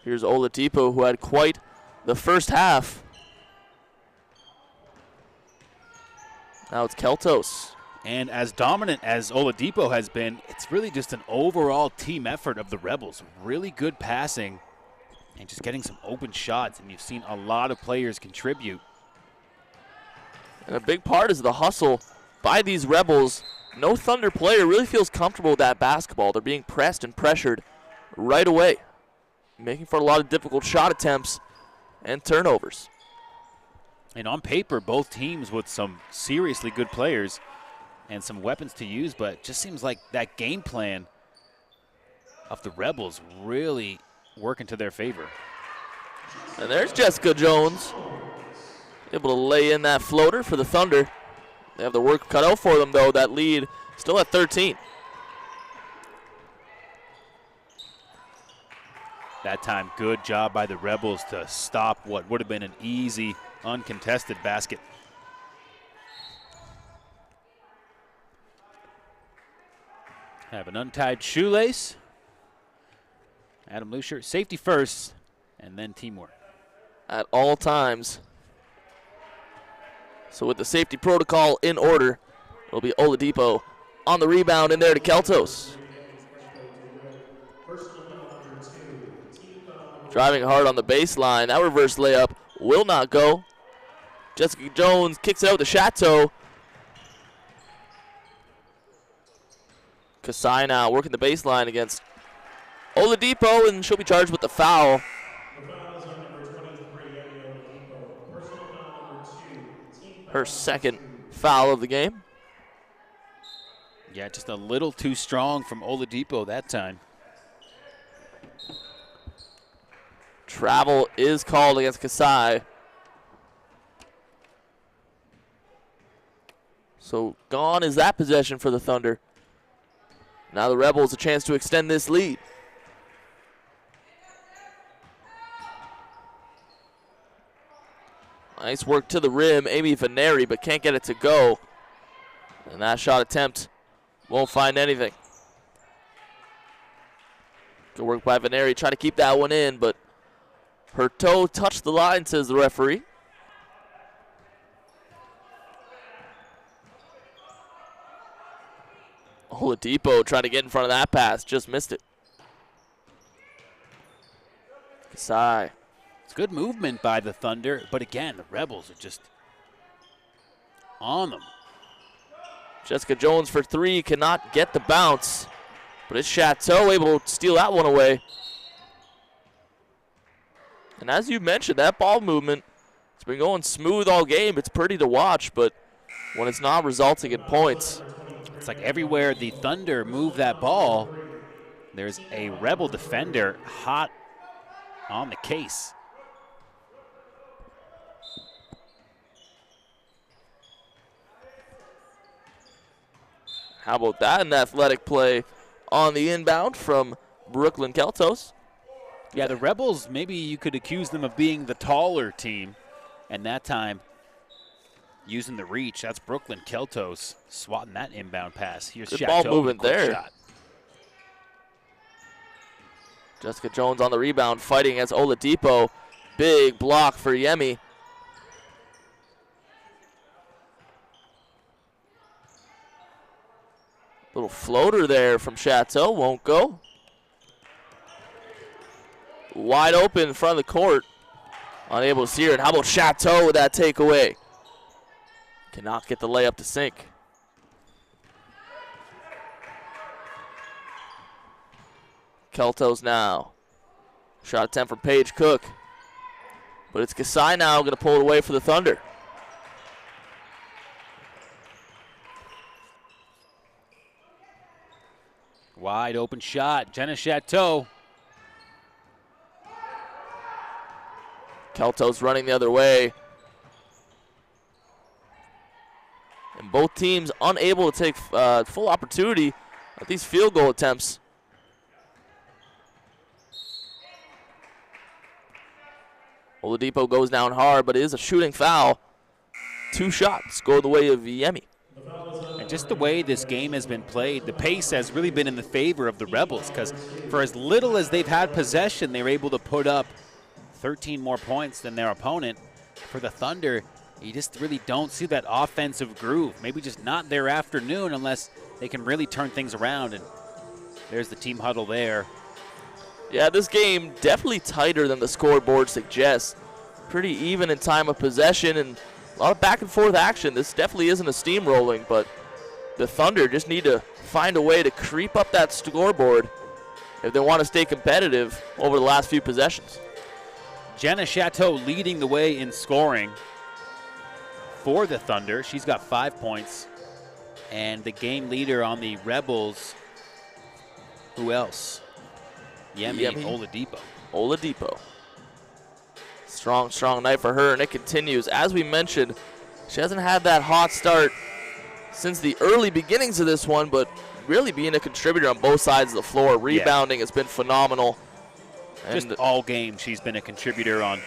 Here's Oladipo, who had quite the first half. Now it's Keltos. And as dominant as Oladipo has been, it's really just an overall team effort of the Rebels. Really good passing and just getting some open shots, and you've seen a lot of players contribute. And a big part is the hustle by these Rebels. No Thunder player really feels comfortable with that basketball. They're being pressed and pressured right away, making for a lot of difficult shot attempts and turnovers. And on paper, both teams with some seriously good players and some weapons to use, but it just seems like that game plan of the Rebels really working to their favor. And there's Jessica Jones, able to lay in that floater for the Thunder. They have the work cut out for them, though. That lead still at 13. That time, good job by the Rebels to stop what would have been an easy, uncontested basket. Have an untied shoelace. Adam Lucier, safety first, and then teamwork. At all times. So with the safety protocol in order, it'll be Oladipo on the rebound in there to Keltos. Driving hard on the baseline. That reverse layup will not go. Jessica Jones kicks it out to Chateau. Kasai now working the baseline against Oladipo, and she'll be charged with the foul. Her second foul of the game. Yeah, just a little too strong from Oladipo that time. Travel is called against Kasai. So gone is that possession for the Thunder. Now the Rebels a chance to extend this lead. Nice work to the rim, Amy Veneri, but can't get it to go. And that shot attempt won't find anything. Good work by Veneri, try to keep that one in, but her toe touched the line, says the referee. Oladipo trying to get in front of that pass, just missed it. Kasai. It's good movement by the Thunder, but again, the Rebels are just on them. Jessica Jones for three, cannot get the bounce, but it's Chateau able to steal that one away. And as you mentioned, that ball movement, it's been going smooth all game. It's pretty to watch, but when it's not resulting in points. It's like everywhere the Thunder move that ball, there's a Rebel defender hot on the case. How about that? An athletic play on the inbound from Brooklyn Keltos. Yeah, the Rebels, maybe you could accuse them of being the taller team, and that time using the reach. That's Brooklyn Keltos swatting that inbound pass. Here's Good Chateau ball with a movement quick there. shot. Jessica Jones on the rebound, fighting against Oladipo. Big block for Yemi. Little floater there from Chateau, won't go. Wide open in front of the court. Unable to see her. And how about Chateau with that takeaway? Cannot get the layup to sink. Keltos now. Shot attempt from Paige Cook. But it's Kasai now going to pull it away for the Thunder. Wide open shot. Jenna Chateau. Keltos running the other way. And both teams unable to take full opportunity at these field goal attempts. Oladipo goes down hard, but it is a shooting foul. 2 shots go the way of Yemi. And just the way this game has been played, the pace has really been in the favor of the Rebels, because for as little as they've had possession, they were able to put up 13 more points than their opponent. For the Thunder, you just really don't see that offensive groove. Maybe just not their afternoon unless they can really turn things around. And there's the team huddle there. Yeah, this game definitely tighter than the scoreboard suggests. Pretty even in time of possession and a lot of back and forth action. This definitely isn't a steamrolling, but the Thunder just need to find a way to creep up that scoreboard if they want to stay competitive over the last few possessions. Jenna Chateau leading the way in scoring for the Thunder. She's got 5 points. And the game leader on the Rebels, who else? Yemi Oladipo. Oladipo. Strong, strong night for her, and it continues. As we mentioned, she hasn't had that hot start since the early beginnings of this one, but really being a contributor on both sides of the floor. Rebounding has been phenomenal. Just all game, she's been a contributor on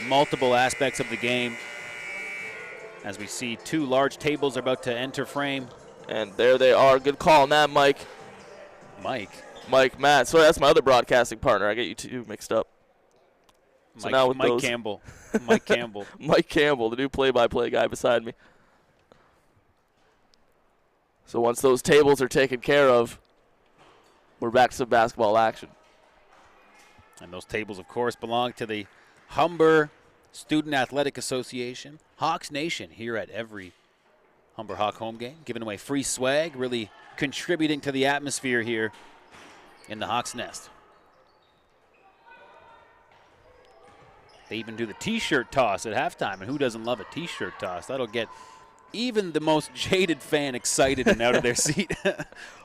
multiple aspects of the game. As we see 2 large tables are about to enter frame. And there they are. Good call on that, Mike. Mike, Matt. So that's my other broadcasting partner. I get you 2 mixed up. So now with Mike Campbell. Mike Campbell. Mike Campbell, the new play-by-play guy beside me. So once those tables are taken care of, we're back to some basketball action. And those tables, of course, belong to the Humber Student Athletic Association. Hawks Nation here at every Humber Hawk home game, giving away free swag, really contributing to the atmosphere here in the Hawks Nest. They even do the T-shirt toss at halftime, and who doesn't love a T-shirt toss? That'll get even the most jaded fan excited and out of their seat.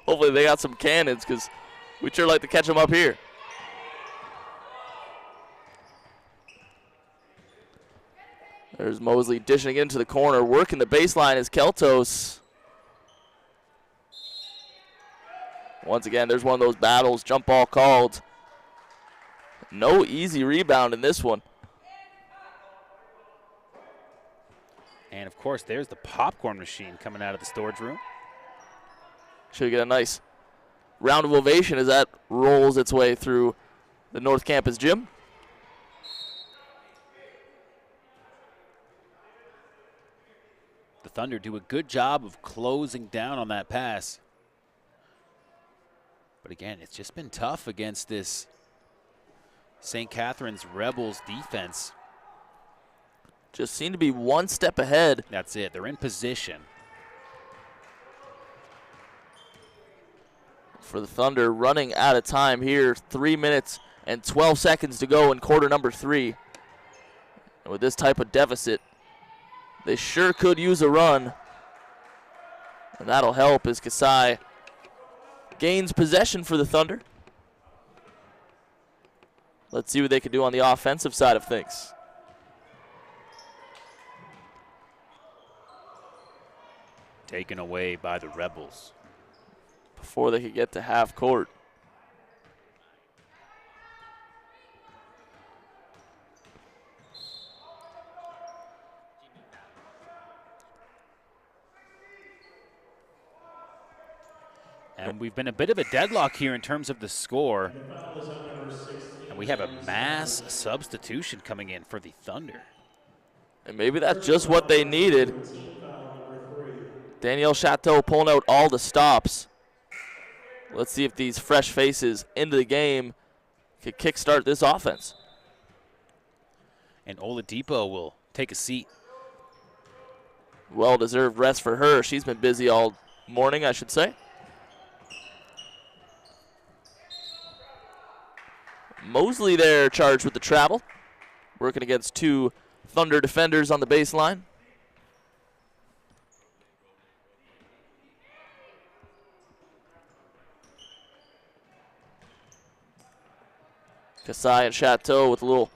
Hopefully they got some cannons, because we'd sure like to catch them up here. There's Mosley dishing into the corner. Working the baseline is Keltos. Once again, there's one of those battles. Jump ball called. No easy rebound in this one. And, of course, there's the popcorn machine coming out of the storage room. Should get a nice round of ovation as that rolls its way through the North Campus gym. The Thunder do a good job of closing down on that pass. But, again, it's just been tough against this St. Catharines Rebels defense. Just seem to be one step ahead. That's it. They're in position. For the Thunder, running out of time here. 3 minutes and 12 seconds to go in quarter number 3. And with this type of deficit, they sure could use a run. And that'll help as Kasai gains possession for the Thunder. Let's see what they can do on the offensive side of things. Taken away by the Rebels. Before they could get to half court. And we've been a bit of a deadlock here in terms of the score. The foul is on number 16. And we have a mass substitution coming in for the Thunder. And maybe that's just what they needed. Team foul number 3. Danielle Chateau pulling out all the stops. Let's see if these fresh faces into the game could kickstart this offense. And Oladipo will take a seat. Well-deserved rest for her. She's been busy all morning, I should say. Mosley there charged with the travel. Working against two Thunder defenders on the baseline. Kasai and Chateau with a little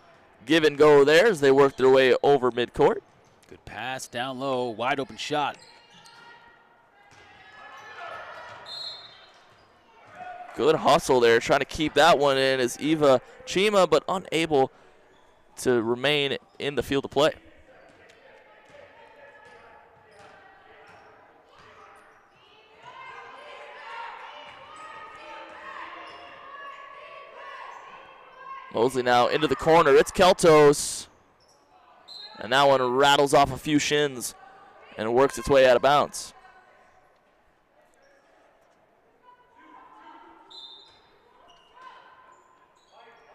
give and go there as they work their way over midcourt. Good pass down low, wide open shot. Good hustle there, trying to keep that one in as Eva Chima, but unable to remain in the field of play. Mosley now into the corner. It's Keltos. And that one rattles off a few shins and works its way out of bounds.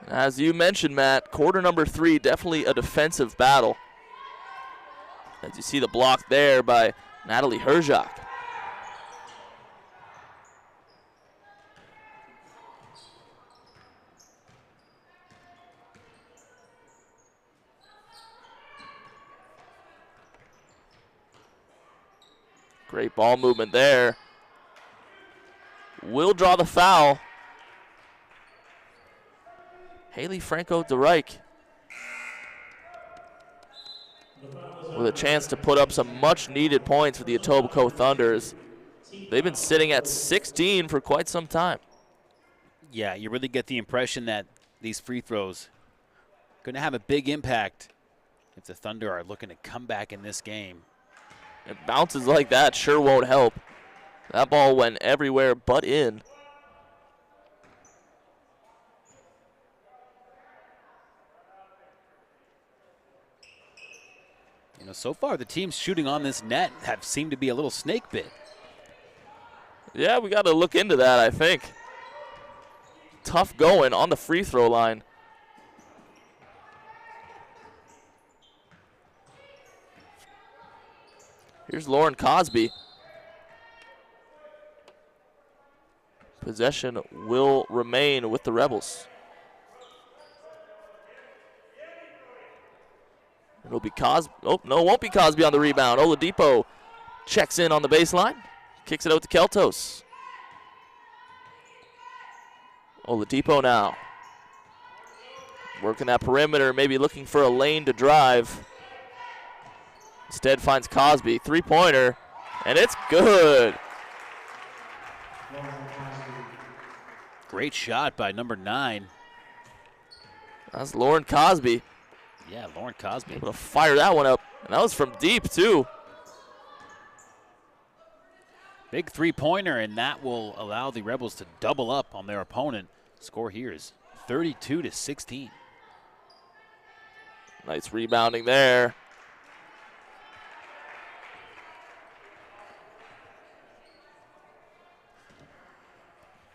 As you mentioned, Matt, quarter number 3, definitely a defensive battle. As you see the block there by Natalie Herzog. Great ball movement there. Will draw the foul. Haley Franco-DeReich with a chance to put up some much-needed points for the Etobicoke Thunders. They've been sitting at 16 for quite some time. Yeah, you really get the impression that these free throws are going to have a big impact if the Thunder are looking to come back in this game. And bounces like that sure won't help. That ball went everywhere but in. You know, so far the teams shooting on this net have seemed to be a little snake bit. Yeah, we got to look into that, I think. Tough going on the free throw line. Here's Lauren Cosby. Possession will remain with the Rebels. It'll be Cosby. Oh, no, it won't be Cosby on the rebound. Oladipo checks in on the baseline. Kicks it out to Keltos. Oladipo now. Working that perimeter, maybe looking for a lane to drive. Instead finds Cosby. Three-pointer, and it's good. Great shot by number 9. That's Lauren Cosby. Yeah, Lauren Cosby. Able to fire that one up. And that was from deep, too. Big three-pointer, and that will allow the Rebels to double up on their opponent. Score here is 32-16. Nice rebounding there.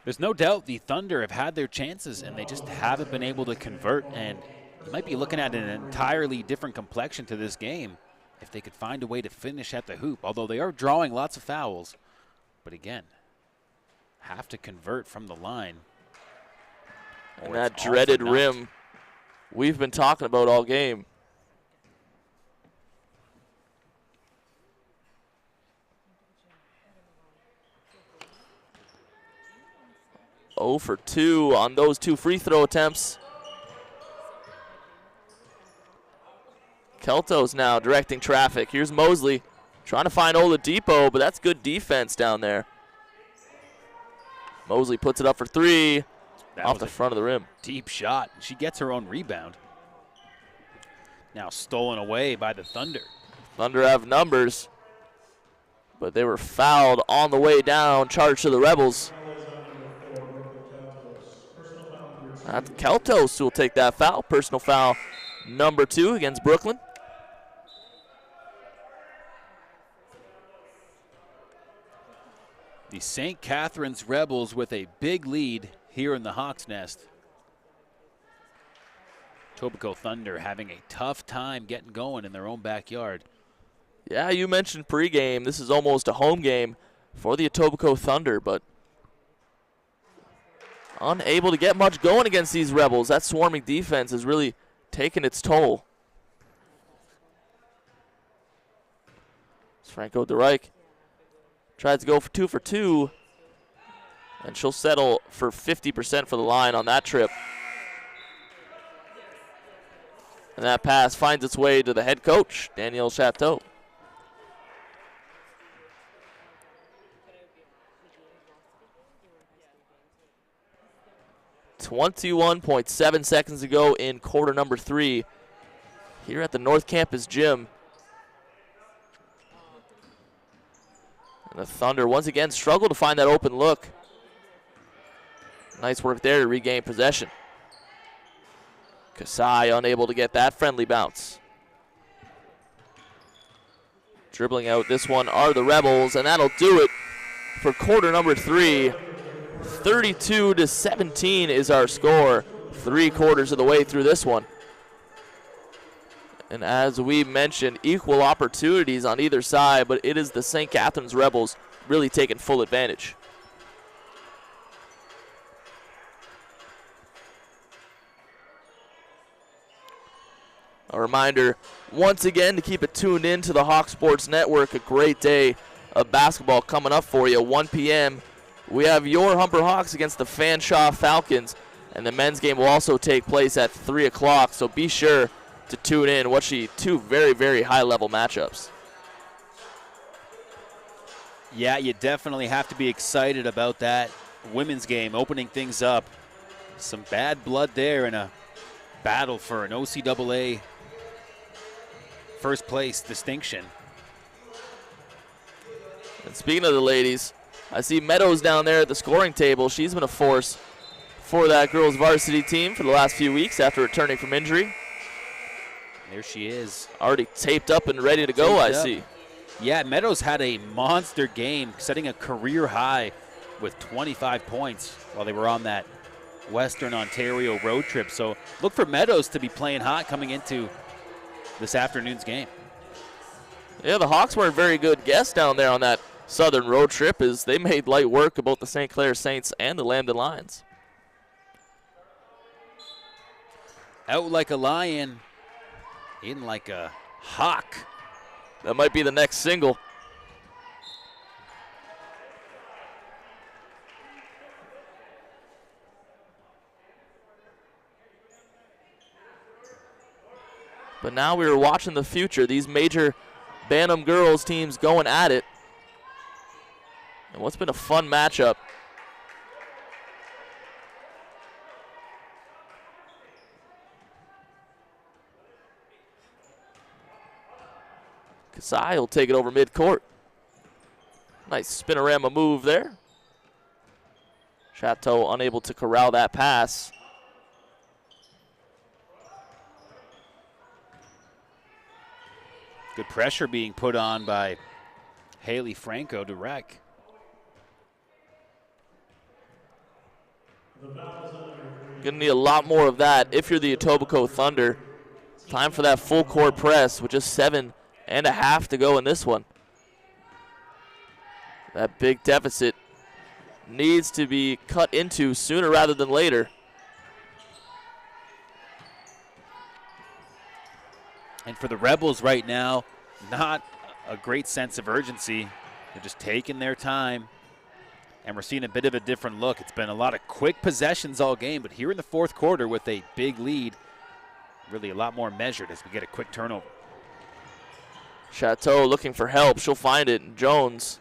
There's no doubt the Thunder have had their chances, and they just haven't been able to convert. And you might be looking at an entirely different complexion to this game if they could find a way to finish at the hoop, although they are drawing lots of fouls. But again, have to convert from the line. And that dreaded rim we've been talking about all game. Oh for 2 on those 2 free throw attempts. Keltos now directing traffic. Here's Mosley trying to find Oladipo, but that's good defense down there. Mosley puts it up for 3 off the front of the rim. Deep shot. She gets her own rebound. Now stolen away by the Thunder. Thunder have numbers, but they were fouled on the way down. Charge to the Rebels. Keltos will take that foul. Personal foul number 2 against Brooklyn. The St. Catharines Rebels with a big lead here in the Hawks' Nest. Etobicoke Thunder having a tough time getting going in their own backyard. Yeah, you mentioned pregame. This is almost a home game for the Etobicoke Thunder, but unable to get much going against these Rebels. That swarming defense has really taken its toll. Franco DeReich tries to go for 2 for 2, and she'll settle for 50% for the line on that trip. And that pass finds its way to the head coach, Danielle Chateau. .7 seconds to go in quarter number 3 here at the North Campus Gym. And the Thunder once again struggle to find that open look. Nice work there to regain possession. Kasai unable to get that friendly bounce. Dribbling out this one are the Rebels, and that'll do it for quarter number 3. 32-17 is our score. 3/4 of the way through this one. And as we mentioned, equal opportunities on either side, but it is the St. Catharines Rebels really taking full advantage. A reminder once again to keep it tuned in to the Hawk Sports Network. A great day of basketball coming up for you. 1 p.m. we have your Humber Hawks against the Fanshawe Falcons, and the men's game will also take place at 3 o'clock, so be sure to tune in. What she two very, very high-level matchups. Yeah, you definitely have to be excited about that women's game opening things up. Some bad blood there in a battle for an OCAA first place distinction. And speaking of the ladies, I see Meadows down there at the scoring table. She's been a force for that girls varsity team for the last few weeks after returning from injury. There she is. Already taped up and ready to go, I see. Yeah, Meadows had a monster game, setting a career high with 25 points while they were on that Western Ontario road trip. So look for Meadows to be playing hot coming into this afternoon's game. Yeah, the Hawks weren't very good guests down there on that southern road trip, as they made light work of both the St. Clair Saints and the Lambton Lions. Out like a lion, in like a hawk. That might be the next single. But now we were watching the future. These major Bantam girls teams going at it. And what's been a fun matchup. Kasai will take it over midcourt. Nice spinorama move there. Chateau unable to corral that pass. Good pressure being put on by Haley Franco direct. Gonna need a lot more of that if you're the Etobicoke Thunder. Time for that full court press with just 7.5 to go in this one. That big deficit needs to be cut into sooner rather than later. And for the Rebels right now, not a great sense of urgency. They're just taking their time. And we're seeing a bit of a different look. It's been a lot of quick possessions all game, but here in the fourth quarter with a big lead, really a lot more measured as we get a quick turnover. Chateau looking for help. She'll find it. Jones,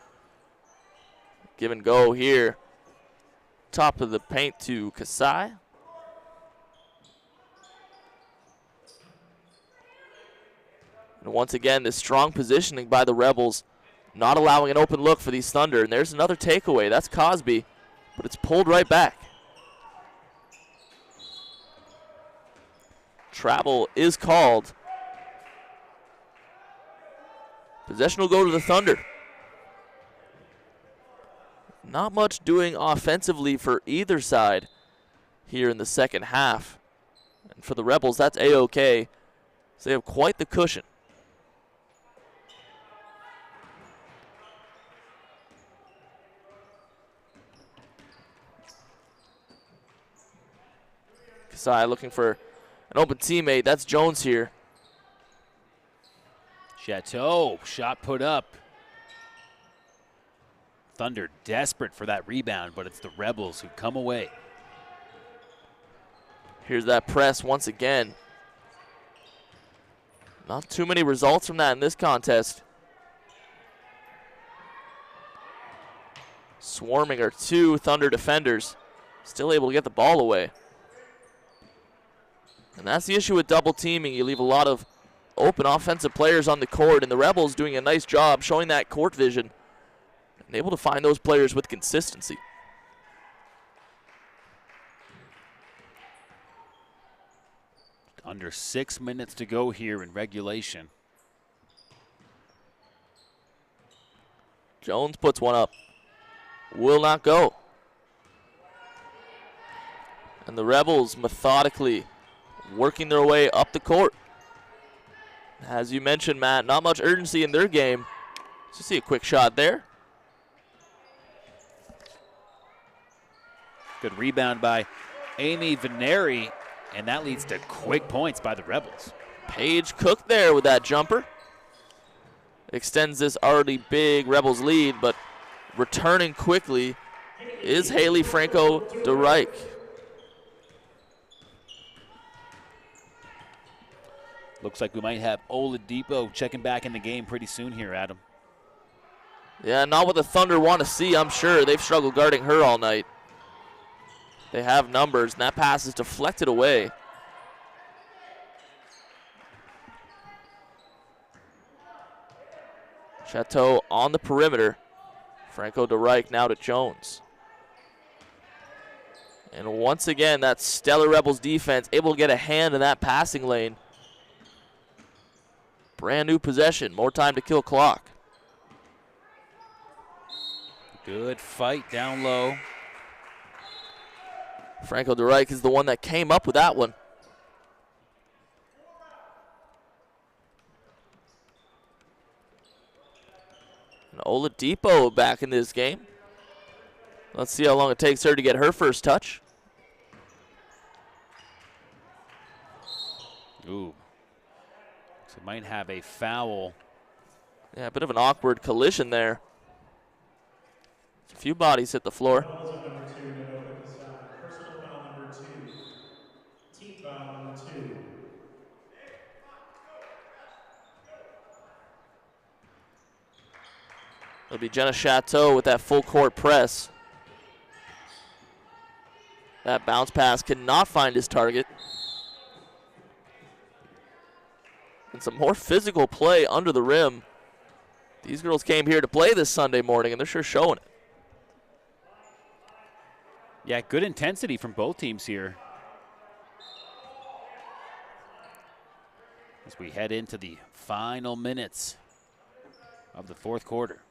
give and go here. Top of the paint to Kasai. And once again, this strong positioning by the Rebels, not allowing an open look for these Thunder. And there's another takeaway. That's Cosby, but it's pulled right back. Travel is called. Possession will go to the Thunder. Not much doing offensively for either side here in the second half. And for the Rebels, that's A-OK. So they have quite the cushion. Kasai looking for an open teammate. That's Jones here. Chateau, shot put up. Thunder desperate for that rebound, but it's the Rebels who come away. Here's that press once again. Not too many results from that in this contest. Swarming are two Thunder defenders. Still able to get the ball away. And that's the issue with double teaming. You leave a lot of open offensive players on the court, and the Rebels doing a nice job showing that court vision and able to find those players with consistency. Under 6 minutes to go here in regulation. Jones puts one up. Will not go. And the Rebels methodically working their way up the court. As you mentioned, Matt, not much urgency in their game. Let's see a quick shot there. Good rebound by Amy Veneri, and that leads to quick points by the Rebels. Paige Cook there with that jumper. Extends this already big Rebels lead, but returning quickly is Haley Franco DeReich. Looks like we might have Oladipo checking back in the game pretty soon here, Adam. Yeah, not what the Thunder want to see, I'm sure. They've struggled guarding her all night. They have numbers, and that pass is deflected away. Chateau on the perimeter. Franco DeReich now to Jones. And once again, that stellar Rebels defense able to get a hand in that passing lane. Brand new possession, more time to kill clock. Good fight down low. Franco DeReich is the one that came up with that one. And Oladipo back in this game. Let's see how long it takes her to get her first touch. Ooh. So might have a foul. Yeah, a bit of an awkward collision there. A few bodies hit the floor. Personal foul number 2. Team foul number 2. It'll be Jenna Chateau with that full court press. That bounce pass cannot find his target. And some more physical play under the rim. These girls came here to play this Sunday morning, and they're sure showing it. Yeah, good intensity from both teams here. As we head into the final minutes of the fourth quarter.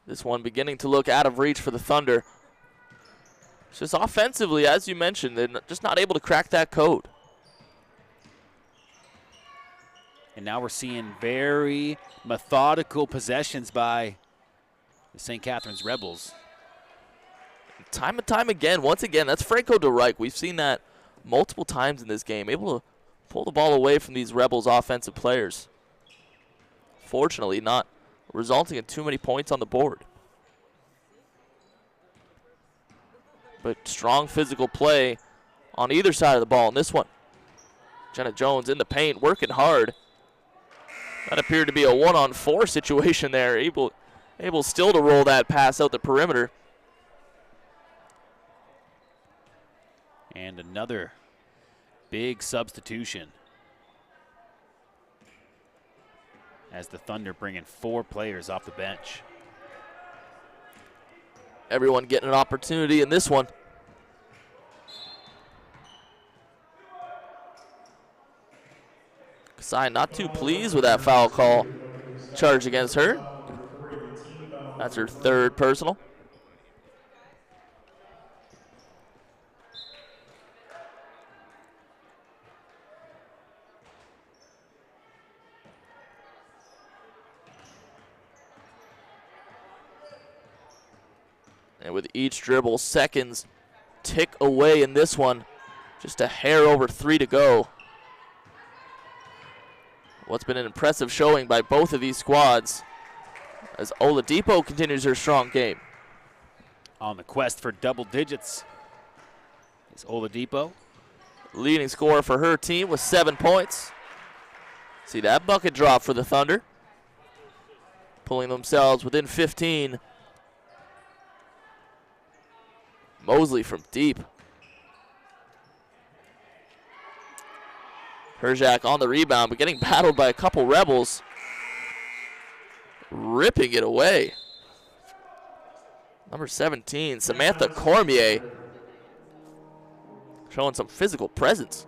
This one beginning to look out of reach for the Thunder. It's just offensively, as you mentioned, they're just not able to crack that code. And now we're seeing very methodical possessions by the St. Catharines Rebels. Time and time again, once again, that's Franco DeReich. We've seen that multiple times in this game, able to pull the ball away from these Rebels offensive players. Fortunately, not resulting in too many points on the board. But strong physical play on either side of the ball in this one. Jenna Jones in the paint, working hard. That appeared to be a 1-on-4 situation there. Able still to roll that pass out the perimeter. And another big substitution as the Thunder bring in 4 players off the bench. Everyone getting an opportunity in this one. Kasai not too pleased with that foul call charged against her. That's her third personal. And with each dribble, seconds tick away in this one. Just a hair over 3 to go. What's been an impressive showing by both of these squads as Oladipo continues her strong game. On the quest for double digits is Oladipo. Leading scorer for her team with 7 points. See that bucket drop for the Thunder. Pulling themselves within 15. Mosley from deep. Herjak on the rebound, but getting battled by a couple Rebels. Ripping it away. Number 17, Samantha Cormier. Showing some physical presence.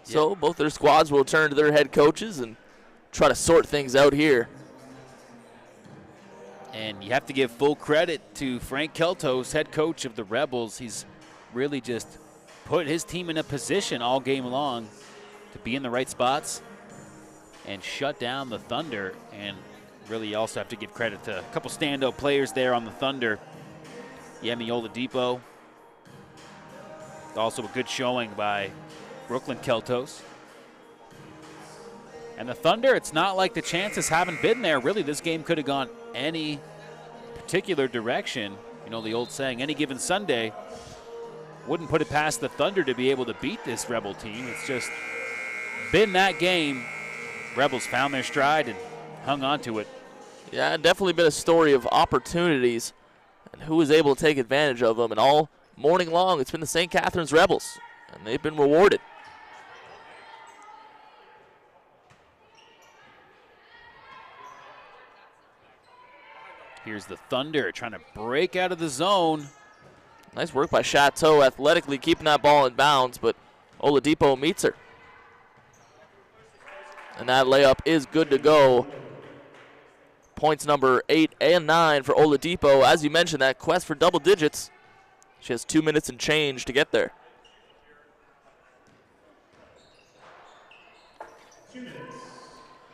So both their squads will turn to their head coaches and try to sort things out here. And you have to give full credit to Frank Keltos, head coach of the Rebels. He's really just put his team in a position all game long to be in the right spots and shut down the Thunder. And really you also have to give credit to a couple standout players there on the Thunder. Yemi Oladipo. Also a good showing by Brooklyn Keltos. And the Thunder, it's not like the chances haven't been there. Really, this game could have gone any particular direction. You know the old saying, any given Sunday. Wouldn't put it past the Thunder to be able to beat this Rebel team. It's just been that game. Rebels found their stride and hung on to it. Yeah, definitely been a story of opportunities and who was able to take advantage of them. And all morning long, it's been the St. Catharines Rebels, and they've been rewarded. Here's the Thunder trying to break out of the zone. Nice work by Chateau, athletically keeping that ball in bounds, but Oladipo meets her. And that layup is good to go. Points number 8 and 9 for Oladipo. As you mentioned, that quest for double digits. She has 2 minutes and change to get there.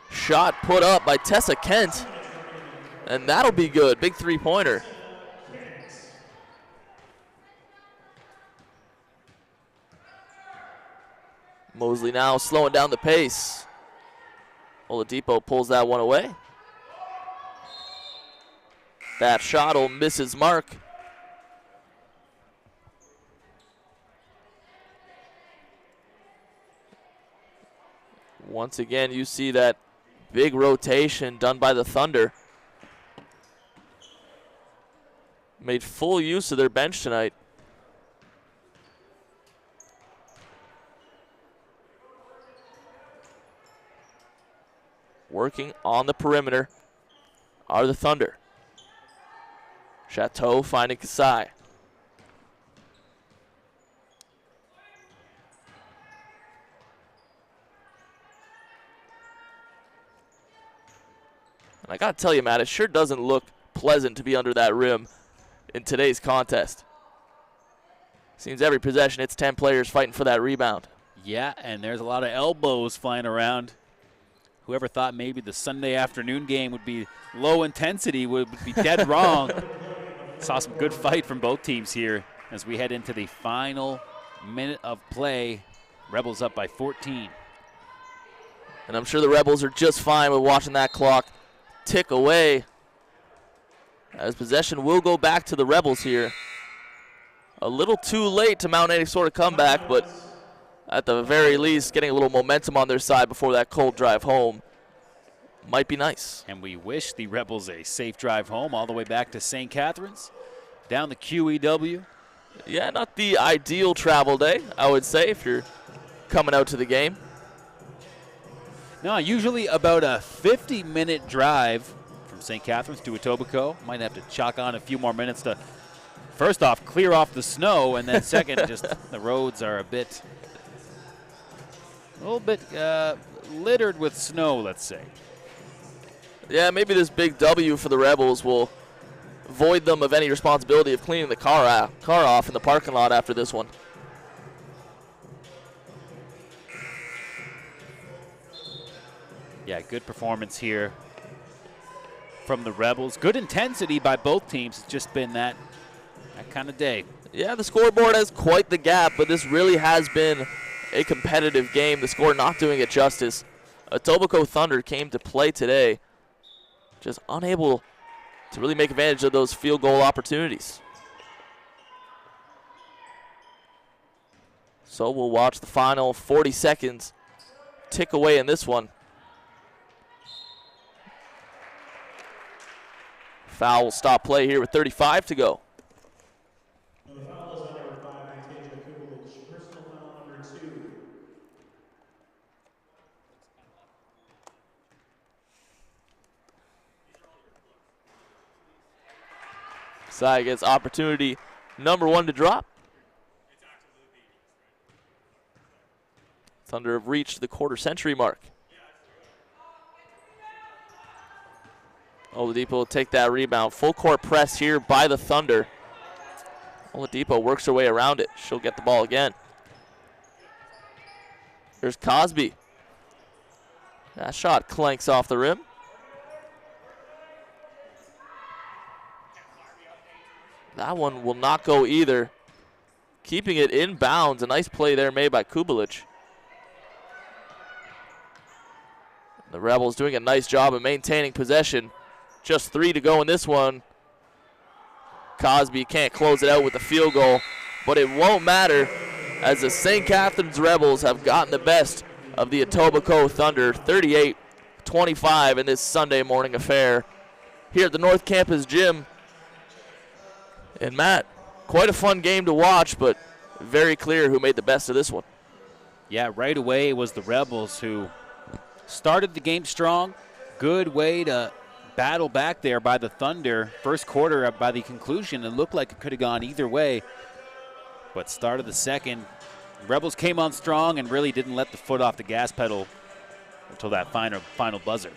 Shot put up by Tessa Kent. And that'll be good. Big three-pointer. Mosley now slowing down the pace. Oladipo pulls that one away. That shot will miss his mark. Once again, you see that big rotation done by the Thunder. Made full use of their bench tonight. Working on the perimeter are the Thunder. Chateau finding Kasai. And I gotta tell you, Matt, it sure doesn't look pleasant to be under that rim in today's contest. Seems every possession it's 10 players fighting for that rebound. Yeah, and there's a lot of elbows flying around. Whoever thought maybe the Sunday afternoon game would be low intensity would be dead wrong. Saw some good fight from both teams here as we head into the final minute of play. Rebels up by 14. And I'm sure the Rebels are just fine with watching that clock tick away, as possession will go back to the Rebels here. A little too late to mount any sort of comeback, but at the very least, getting a little momentum on their side before that cold drive home might be nice. And we wish the Rebels a safe drive home all the way back to St. Catharines, down the QEW. Yeah, not the ideal travel day, I would say, if you're coming out to the game. No, usually about a 50-minute drive from St. Catharines to Etobicoke. Might have to chalk on a few more minutes to, first off, clear off the snow, and then second, just the roads are a little bit littered with snow, let's say. Yeah, maybe this big W for the Rebels will void them of any responsibility of cleaning the car off in the parking lot after this one. Yeah, good performance here from the Rebels. Good intensity by both teams. It's just been that kind of day. Yeah, the scoreboard has quite the gap, but this really has been a competitive game. The score not doing it justice. Etobicoke Thunder came to play today, just unable to really make advantage of those field goal opportunities. So we'll watch the final 40 seconds tick away in this one. Foul will stop play here with 35 to go. And the foul is on number 5, Etobicoke, personal foul number 2. Side gets opportunity number 1 to drop. Thunder have reached the quarter-century mark. Oladipo will take that rebound. Full court press here by the Thunder. Oladipo works her way around it. She'll get the ball again. There's Cosby. That shot clanks off the rim. That one will not go either. Keeping it in bounds. A nice play there made by Kubelich. The Rebels doing a nice job of maintaining possession. Just 3 to go in this one. Cosby can't close it out with a field goal, but it won't matter as the St. Catharines Rebels have gotten the best of the Etobicoke Thunder, 38-25 in this Sunday morning affair here at the North Campus Gym. And Matt, quite a fun game to watch, but very clear who made the best of this one. Yeah, right away it was the Rebels who started the game strong. Good way to battle back there by the Thunder. First quarter, by the conclusion, it looked like it could have gone either way. But start of the second, Rebels came on strong and really didn't let the foot off the gas pedal until that final buzzer.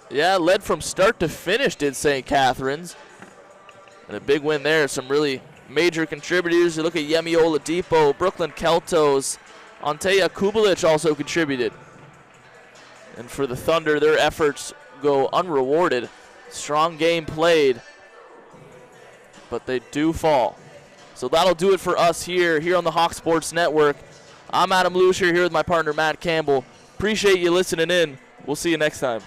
Yeah, led from start to finish did St. Catharines. And a big win there. Some really major contributors. You look at Yemi Oladipo, Brooklyn Keltos, Anteya Kubelich also contributed. And for the Thunder, their efforts go unrewarded. Strong game played, but they do fall. So that'll do it for us here on the Hawk Sports Network. I'm Adam Lucier here with my partner Matt Campbell. Appreciate you listening in. We'll see you next time.